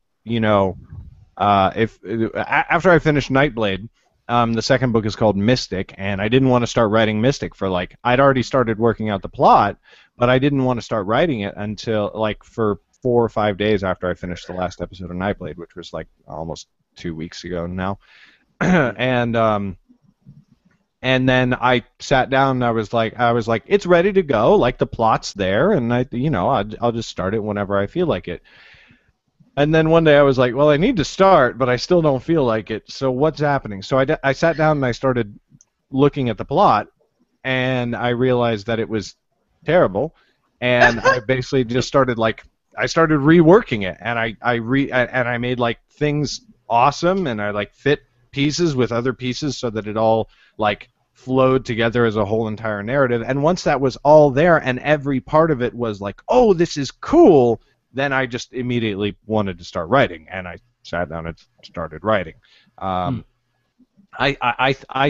after I finish Nightblade. The second book is called Mystic, and I didn't want to start writing Mystic for like, I'd already started working out the plot, but I didn't want to start writing it until like for 4 or 5 days after I finished the last episode of Nightblade, which was like almost 2 weeks ago now. And then I sat down and I was like, it's ready to go, like the plot's there, and I'll just start it whenever I feel like it. And then one day I was like, well, I need to start, but I still don't feel like it. So what's happening? So I sat down and I started looking at the plot, and I realized that it was terrible. And I basically just started reworking it, and I made like things awesome, and I like fit pieces with other pieces so that it all like flowed together as a whole entire narrative. And once that was all there and every part of it was like, oh, this is cool, then I just immediately wanted to start writing, and I sat down and started writing. I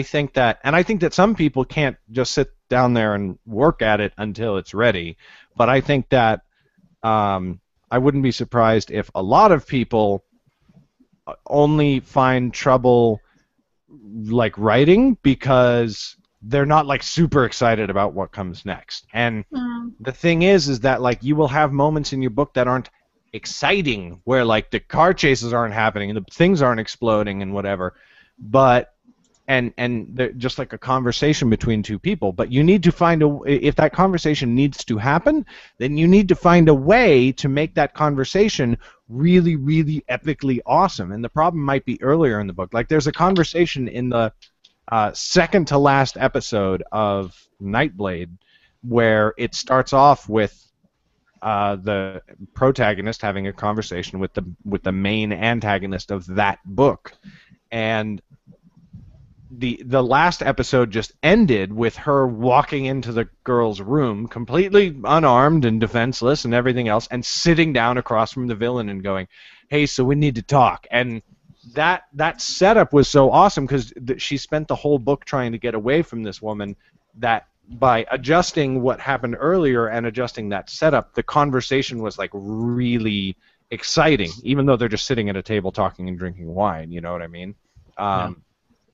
think that, and I think that some people can't just sit down there and work at it until it's ready. But I think that I wouldn't be surprised if a lot of people only find trouble like writing because they're not like super excited about what comes next. And the thing is that like you will have moments in your book that aren't exciting, where like the car chases aren't happening and the things aren't exploding and whatever, but and they're just like a conversation between two people. But you need to find if that conversation needs to happen, then you need to find a way to make that conversation really, really epically awesome. And the problem might be earlier in the book. Like there's a conversation in the second to last episode of Nightblade where it starts off with the protagonist having a conversation with the main antagonist of that book, and the last episode just ended with her walking into the girl's room completely unarmed and defenseless and everything else, and sitting down across from the villain and going, "Hey, so we need to talk." And that setup was so awesome because she spent the whole book trying to get away from this woman, that by adjusting what happened earlier and adjusting that setup, the conversation was like really exciting, even though they're just sitting at a table talking and drinking wine. You know what I mean?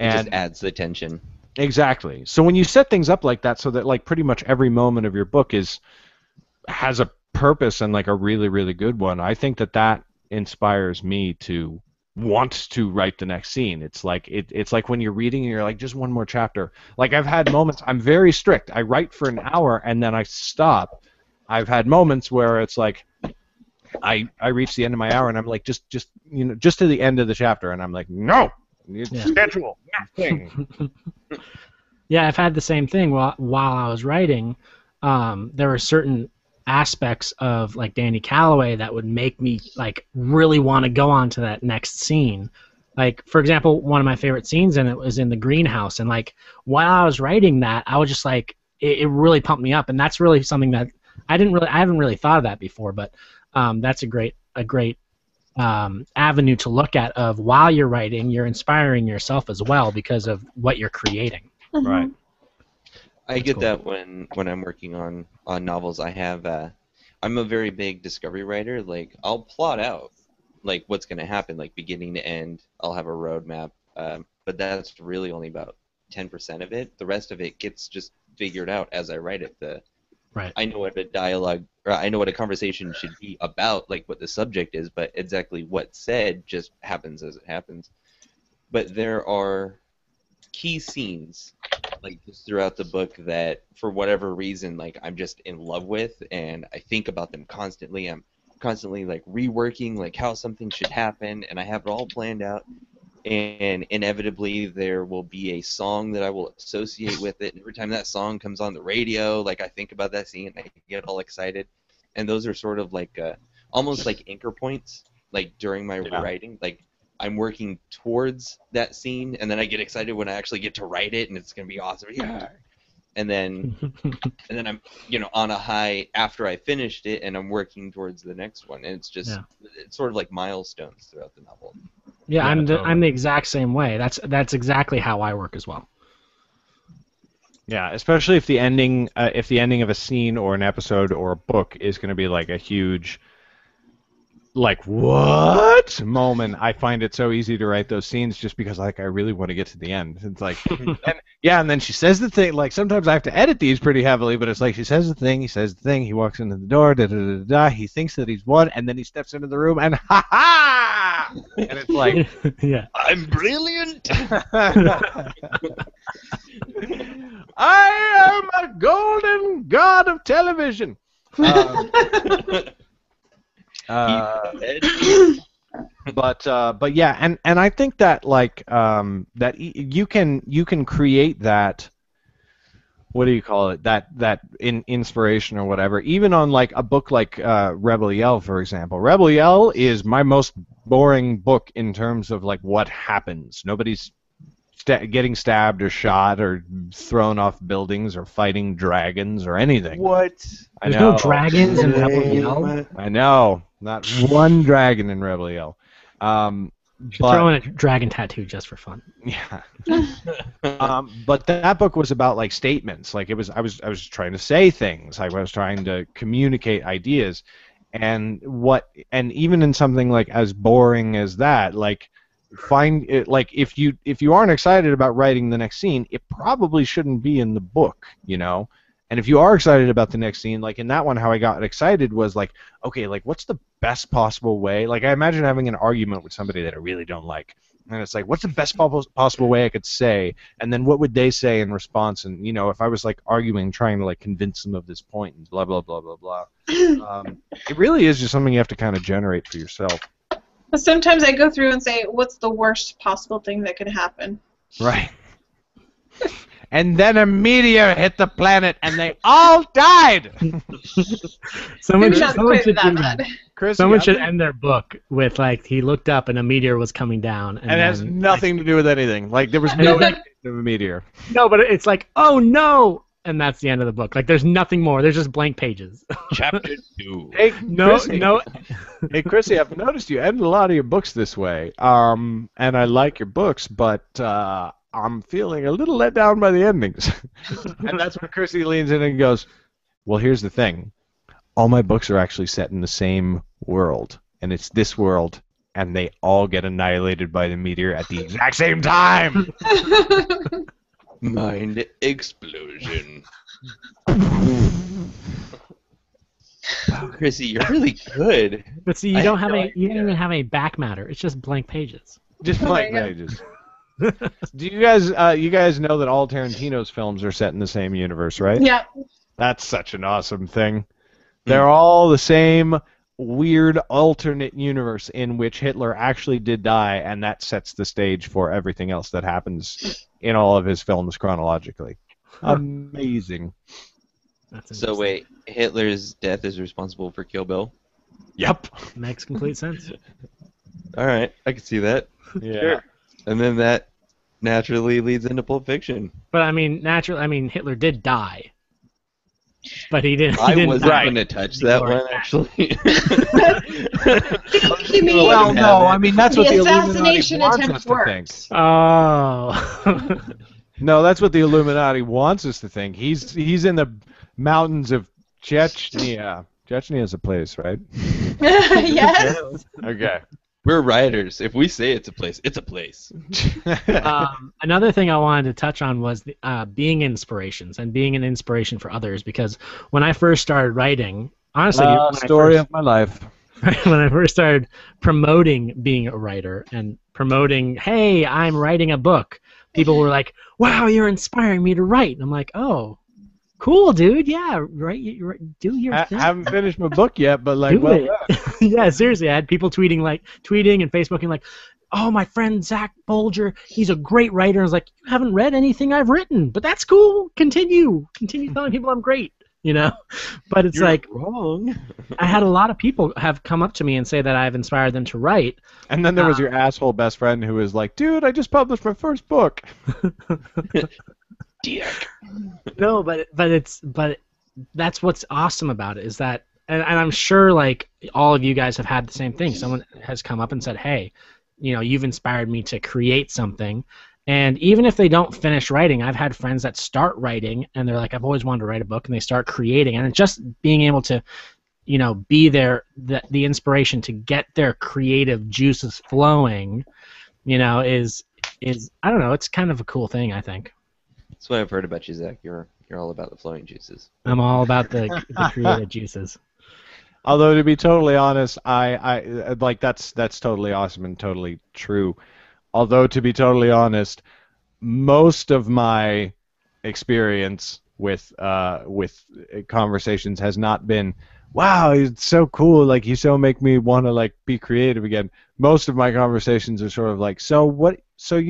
It just adds the tension. Exactly. So when you set things up like that, so that like pretty much every moment of your book has a purpose and like a really, really good one, I think that inspires me to want to write the next scene. It's like it's like when you're reading and you're like, just one more chapter. Like I've had moments. I'm very strict. I write for an hour and then I stop. I've had moments where it's like I reach the end of my hour and I'm like just to the end of the chapter, and I'm like, no. Schedule nothing. Yeah, I've had the same thing while I was writing. There were certain aspects of like Danny Calloway that would make me like really want to go on to that next scene. Like for example, one of my favorite scenes in it was in the greenhouse, and like while I was writing that, I was just like it really pumped me up, and that's really something that I haven't really thought of that before, but that's a great avenue to look at of while you're writing, you're inspiring yourself as well because of what you're creating. Right. I get that when I'm working on novels. I have I'm a very big discovery writer. Like I'll plot out like what's going to happen, like beginning to end. I'll have a roadmap, but that's really only about 10% of it. The rest of it gets just figured out as I write it. Right. I know what a dialogue, or I know what a conversation should be about, like what the subject is, but exactly what's said just happens as it happens. But there are key scenes, like just throughout the book, that for whatever reason, like I'm just in love with, and I think about them constantly. I'm constantly like reworking like how something should happen, and I have it all planned out. And inevitably there will be a song that I will associate with it. And every time that song comes on the radio, like I think about that scene, I get all excited. And those are sort of like almost like anchor points, like during my writing. Like I'm working towards that scene, and then I get excited when I actually get to write it, and it's gonna be awesome. Yeah. And then I'm on a high after I finished it, and I'm working towards the next one. And it's just it's sort of like milestones throughout the novel. Yeah, I'm totally. the exact same way. That's exactly how I work as well. Yeah, especially if the ending of a scene or an episode or a book is going to be like a huge, like what moment. I find it so easy to write those scenes just because like I really want to get to the end. It's like, and then she says the thing. Like sometimes I have to edit these pretty heavily, but it's like she says the thing, he says the thing, he walks into the door, he thinks that he's won, and then he steps into the room, and ha ha! And it's like, yeah, I'm brilliant. I am a golden god of television. But yeah, and I think that like that you can create that, what do you call it, that inspiration or whatever, even on like a book like Rebel Yell, for example. Rebel Yell is my most boring book in terms of like what happens. Nobody's getting stabbed or shot or thrown off buildings or fighting dragons or anything. What? There's no dragons in Rebel Yell. I know, not one dragon in Rebel Yell. Throw in a dragon tattoo just for fun. Yeah. But that book was about like statements. Like I was trying to say things. I was trying to communicate ideas, And even in something like as boring as that, like find it, like if you aren't excited about writing the next scene, it probably shouldn't be in the book, you know. And if you are excited about the next scene, like in that one, how I got excited was like, okay, like what's the best possible way? Like I imagine having an argument with somebody that I really don't like, and it's like, what's the best possible way I could say? And then what would they say in response? And you know, if I was like arguing, trying to like convince them of this point, and blah blah blah blah blah. It really is just something you have to kind of generate for yourself. But sometimes I go through and say, what's the worst possible thing that could happen? Right. And then a meteor hit the planet, and they all died. Someone Maybe not quite that bad. Chris, Someone should end their book with like he looked up and a meteor was coming down, and it has nothing to do with anything. Like there was no indication of a meteor. No, but it's like, oh no, and that's the end of the book. Like there's nothing more. There's just blank pages. Chapter 2. Hey, No, Chrissy. no. Hey, Chrissy, I've noticed you end a lot of your books this way. And I like your books, but I'm feeling a little let down by the endings. And that's when Chrissy leans in and goes, well, here's the thing. All my books are actually set in the same world, and it's this world, and they all get annihilated by the meteor at the exact same time. Mind explosion. Chrissy, you're really good. But see, you don't even have any back matter. It's just blank pages. Just Oh my blank God. pages. Do you guys know that all Tarantino's films are set in the same universe, right? Yeah. That's such an awesome thing. They're all the same weird alternate universe in which Hitler actually did die, and that sets the stage for everything else that happens in all of his films chronologically. Amazing. That's So wait, Hitler's death is responsible for Kill Bill? Yep. Makes complete sense. All right, I can see that. Yeah. Sure. And then that naturally leads into Pulp Fiction. But I mean, Hitler did die. But he didn't. I didn't wasn't die. going to touch that one, actually. You mean Well, no, I mean that's the what the Illuminati assassination wants attempt us to think. worked? Oh. No, that's what the Illuminati wants us to think. He's in the mountains of Chechnya. Chechnya is a place, right? Yes. Okay. We're writers. If we say it's a place, it's a place. Another thing I wanted to touch on was being inspirations and being an inspiration for others. Because when I first started writing, honestly, Of my life. when I first started promoting being a writer and promoting, hey, I'm writing a book, people were like, wow, you're inspiring me to write. And I'm like, oh, cool, dude. Yeah, right. Do your thing. I haven't finished my book yet, but like, Do well, it. Yeah, seriously. I had people tweeting and Facebooking like, oh, my friend Zach Bolger, he's a great writer. I was like, you haven't read anything I've written, but that's cool. Continue telling people I'm great. You know, but it's You're like wrong. I had a lot of people have come up to me and say that I've inspired them to write. and then there was your asshole best friend who was like, dude, I just published my first book. Dick. No, but that's what's awesome about it is that, and I'm sure like all of you guys have had the same thing. Someone has come up and said, hey, you know, you've inspired me to create something. And even if they don't finish writing, I've had friends that start writing and they're like, I've always wanted to write a book, and they start creating. And it's just being able to, you know, be the inspiration to get their creative juices flowing, you know, is I don't know, it's kind of a cool thing, I think. That's what I've heard about you, Zach. You're all about the flowing juices. I'm all about the creative juices. Although to be totally honest, I like that's totally awesome and totally true. Although to be totally honest, most of my experience with conversations has not been, wow, it's so cool, like you so make me want to like be creative again. Most of my conversations are sort of like, what are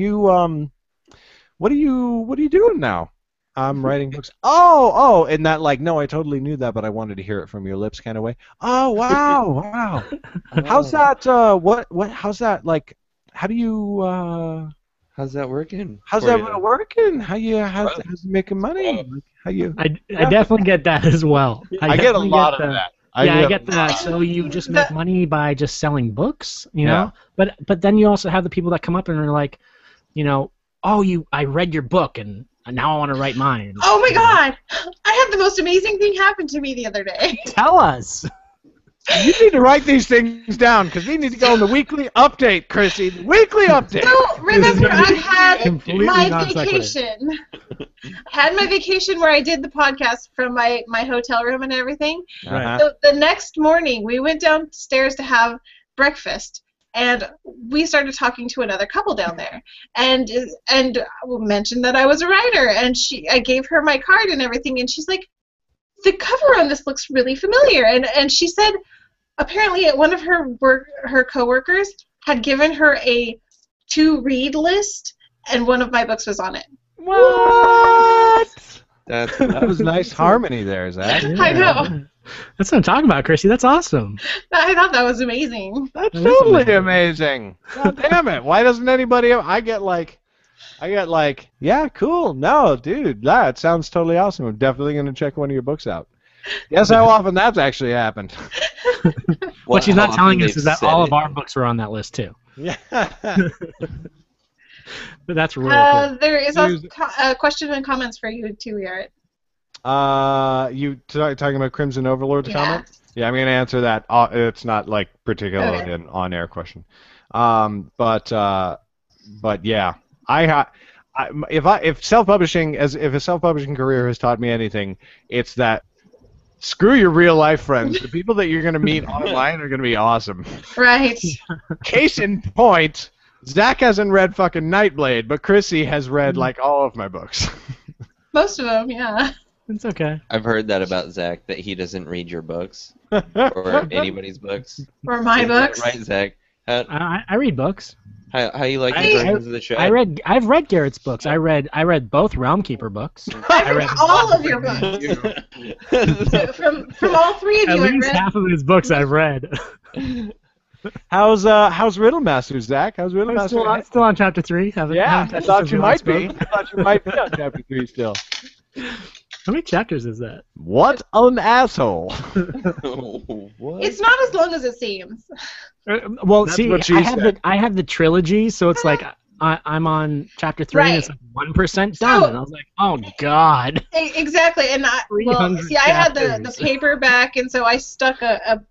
you doing now? I'm writing books. Oh, and that like, no, I totally knew that, but I wanted to hear it from your lips kind of way. Oh, wow. How's that? How's that like? How do you? How's that working? How's for that you? working? How's it making money? Like, how you? I definitely get that as well. I get a lot of that. I get that. So you just make money by just selling books, you know? But then you also have the people that come up and are like, you know, oh, I read your book and now I want to write mine. Oh my God! I had the most amazing thing happen to me the other day. Tell us. You need to write these things down because we need to go on the weekly update, Chrissy. The weekly update. So remember, I had completely my non sequitur. vacation. I had my vacation where I did the podcast from my hotel room and everything. Uh-huh. So the next morning, we went downstairs to have breakfast, and we started talking to another couple down there, and mentioned that I was a writer, and I gave her my card and everything, and she's like, the cover on this looks really familiar, and she said apparently one of her coworkers had given her a to-read list, and one of my books was on it. What? That's That was nice harmony there, Zach. I know. That's what I'm talking about, Chrissy. That's awesome. I thought that was amazing. That's That is totally amazing. God damn it! Why doesn't anybody? I get like, yeah, cool. No, dude, that sounds totally awesome. I'm definitely gonna check one of your books out. Guess how often that's actually happened. What she's not how telling often us is they've that said all of it. our books were on that list too. Yeah. But that's really cool. There is also a question and comments for you too, Garrett. Talking about Crimson Overlord's Yeah. comment? Yeah, I'm gonna answer that. It's not like particularly Okay. an on-air question. But yeah, if self-publishing if a self-publishing career has taught me anything, it's that screw your real life friends. The people that you're gonna meet online are gonna be awesome. Right. Case in point, Zach hasn't read fucking Nightblade, but Chrissy has read like all of my books. Most of them, yeah. It's okay. I've heard that about Zach, that he doesn't read your books or anybody's books. Or my Is that books. right, Zach? I read books. How you like I- the versions of the show? I've read Garrett's books. I read both Realm Keeper books. I read all of your books. From all three of At you, I least read. half of his books I've read. How's Riddlemaster, Zach? How's Riddlemaster? I'm still on chapter 3. Haven't Yeah, touched I it thought since you we might last be. spoke. I thought you might be on chapter 3 still. How many chapters is that? What an asshole! What? It's not as long as it seems. Well, That's see, what she I have said. I have the trilogy, so it's like I'm on chapter 3, and it's like 1% done, So- and I was like, oh god. Exactly, and well, 300 see, I had the chapters. paperback, and so I stuck a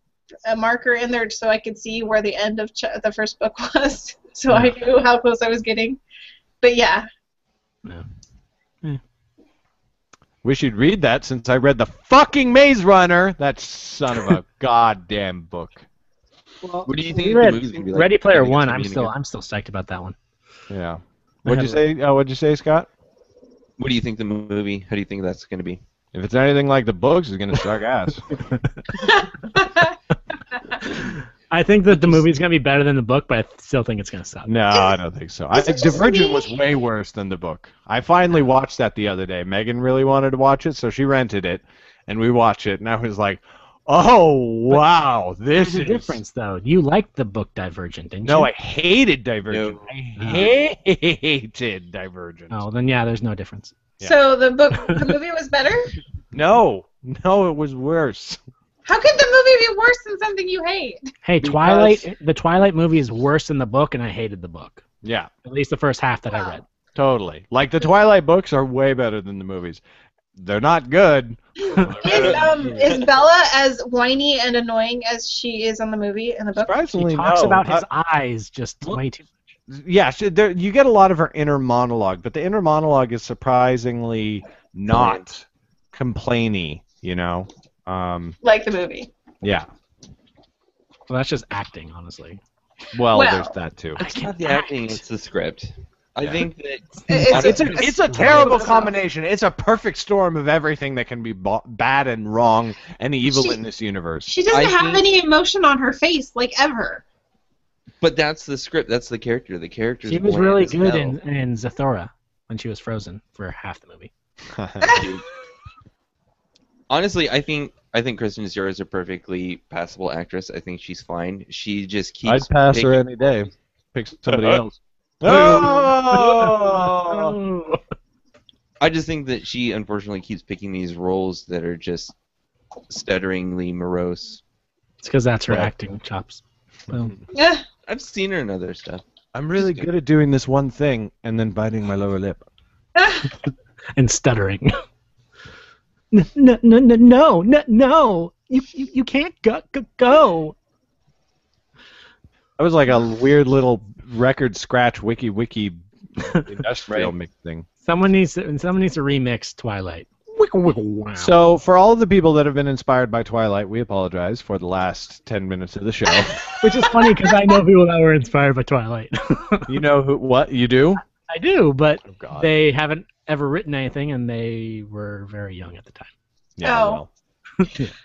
marker in there so I could see where the end of the first book was, so I knew how close I was getting. But yeah, Wish you'd read that since I read the fucking Maze Runner. That son of a goddamn book. What do you think We the read movie's gonna be like? Ready Player I think it's One. gonna I'm be still good. psyched about that one. Yeah. What'd you say? What'd you say, Scott? What do you think the movie? How do you think that's gonna be? If it's anything like the books, it's gonna suck ass. I think that the movie's gonna be better than the book, but I still think it's gonna suck. No, I don't think so. I think it just Divergent me? was way worse than the book. I finally watched that the other day. Megan really wanted to watch it, so she rented it, and we watched it, and I was like, "Oh wow, this There's a is difference, though. You liked the book Divergent, didn't No, you? I hated Divergent. No. I hated Divergent. Oh, then yeah, there's no difference. Yeah. so the movie was better. No, it was worse. How could the movie be worse than something you hate? Hey, Because- the Twilight movie is worse than the book, and I hated the book. Yeah, At least the first half that I Wow. read. totally. Like the Twilight books are way better than the movies. They're not good. Is Bella as whiny and annoying as she is on the movie in the book? He Surprisingly, talks no. about his eyes just way too much. Yeah, you get a lot of her inner monologue, but the inner monologue is surprisingly not complainy. You know. Like the movie. Yeah. Well, that's just acting, honestly. Well, Well, there's that too. It's not the acting; it's the script. I Yeah. think that It's a terrible combination. It's a perfect storm of everything that can be bad and wrong and evil in this universe. She doesn't I have think- any emotion on her face, like ever. But that's the script. That's the character. The character's She was bland really as good hell. in Zathura when she was frozen for half the movie. Dude. Honestly, I think Kristen Stewart is a perfectly passable actress. I think she's fine. She just keeps. I'd pass her taking- any day. Pick somebody else. Oh! I just think that she unfortunately keeps picking these roles that are just stutteringly morose. It's because that's her Well- acting chops. Boom. Yeah. I've seen her in other stuff. I'm really good at doing this one thing and then biting my lower lip. And stuttering. No, no, no, no, no, no. You can't go. That was like a weird little record scratch wiki industrial Right. mix thing. Someone needs to remix Twilight. Wow. So, for all of the people that have been inspired by Twilight, we apologize for the last 10 minutes of the show. Which is funny because I know people that were inspired by Twilight. You know what you do? I do, but Oh, God. they haven't ever written anything, and they were very young at the time. Yeah, Oh. well.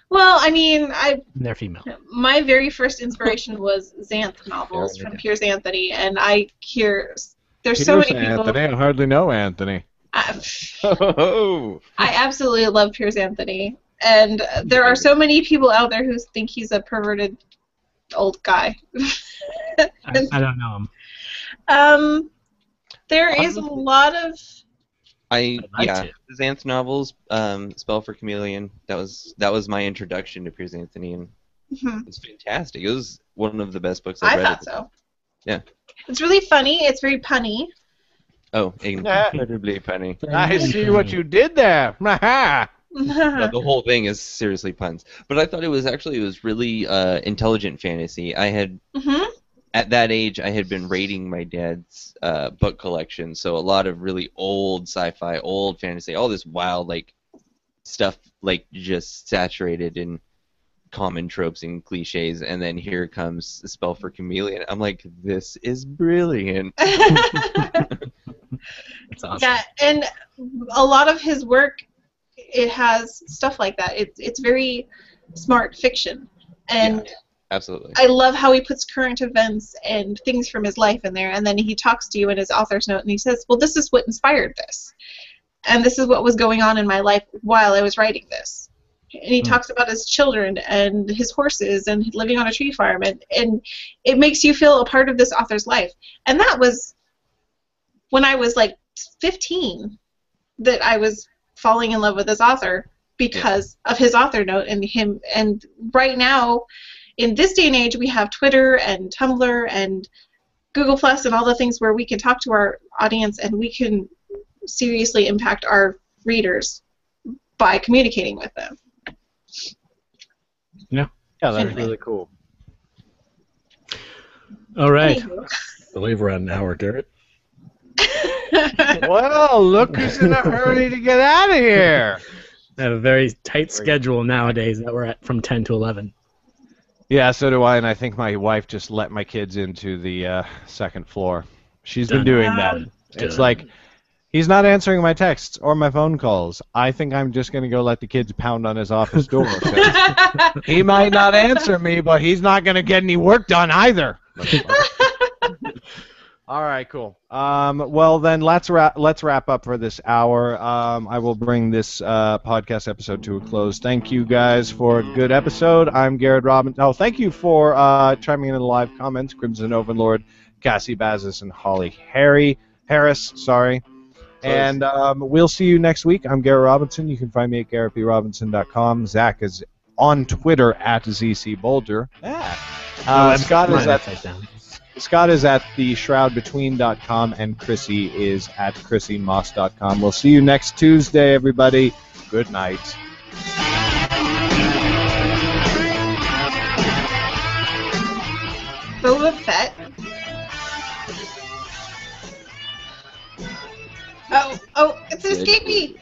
Well, I mean, And they're female. my very first inspiration was Xanth novels from Piers Anthony, and I hear there's so many people. Anthony, I hardly know Anthony. Oh. I absolutely love Piers Anthony, and there are so many people out there who think he's a perverted old guy. I don't know him. There is a lot of. I'd like to. Xanth novels, Spell for Chameleon. That was my introduction to Piers Anthony, and Mhm. it's fantastic. It was one of the best books I've I read. thought so. Yeah. It's really funny. It's very punny. Oh, incredibly funny. I see what you did there. No, the whole thing is seriously puns. But I thought it was really intelligent fantasy. I had Mhm. at that age I had been raiding my dad's book collection, so a lot of really old sci-fi, old fantasy, all this wild like stuff like just saturated in common tropes and cliches, and then here comes the Spell for Chameleon. I'm like, this is brilliant. It's awesome. Yeah, and a lot of his work, it has stuff like that. It's very smart fiction, and Absolutely. I love how he puts current events and things from his life in there, and then he talks to you in his author's note, and he says, well, this is what inspired this, and this is what was going on in my life while I was writing this. And he talks about his children and his horses and living on a tree farm, and it makes you feel a part of this author's life. And that was when I was like 15 that I was falling in love with this author because of his author note and him. And right now, in this day and age, we have Twitter and Tumblr and Google Plus and all the things where we can talk to our audience and we can seriously impact our readers by communicating with them. Yeah. Yeah, that's Anyway. really cool. All right. Anywho. I believe we're at an hour, Garrett. Well, look who's in a hurry to get out of here. I have a very tight schedule nowadays that we're at from 10 to 11. Yeah, so do I, and I think my wife just let my kids into the second floor. She's been Done. doing that. It's like, he's not answering my texts or my phone calls. I think I'm just going to go let the kids pound on his office door. 'Cause he might not answer me, but he's not going to get any work done either. All right, cool. Well, then let's wrap up for this hour. I will bring this podcast episode to a close. Thank you guys for a good episode. I'm Garrett Robbins. Oh, thank you for chiming in the live comments, Crimson Overlord, Cassie Bazis, and Holly Harris. Sorry. And we'll see you next week. I'm Garrett Robinson. You can find me at garrettbrobinson.com. Zach is on Twitter at ZCBolger. Scott is at theshroudbetween.com, and Chrissy is at chrissymoss.com. We'll see you next Tuesday, everybody. Good night. Boba Fett. Oh, it's escaped me.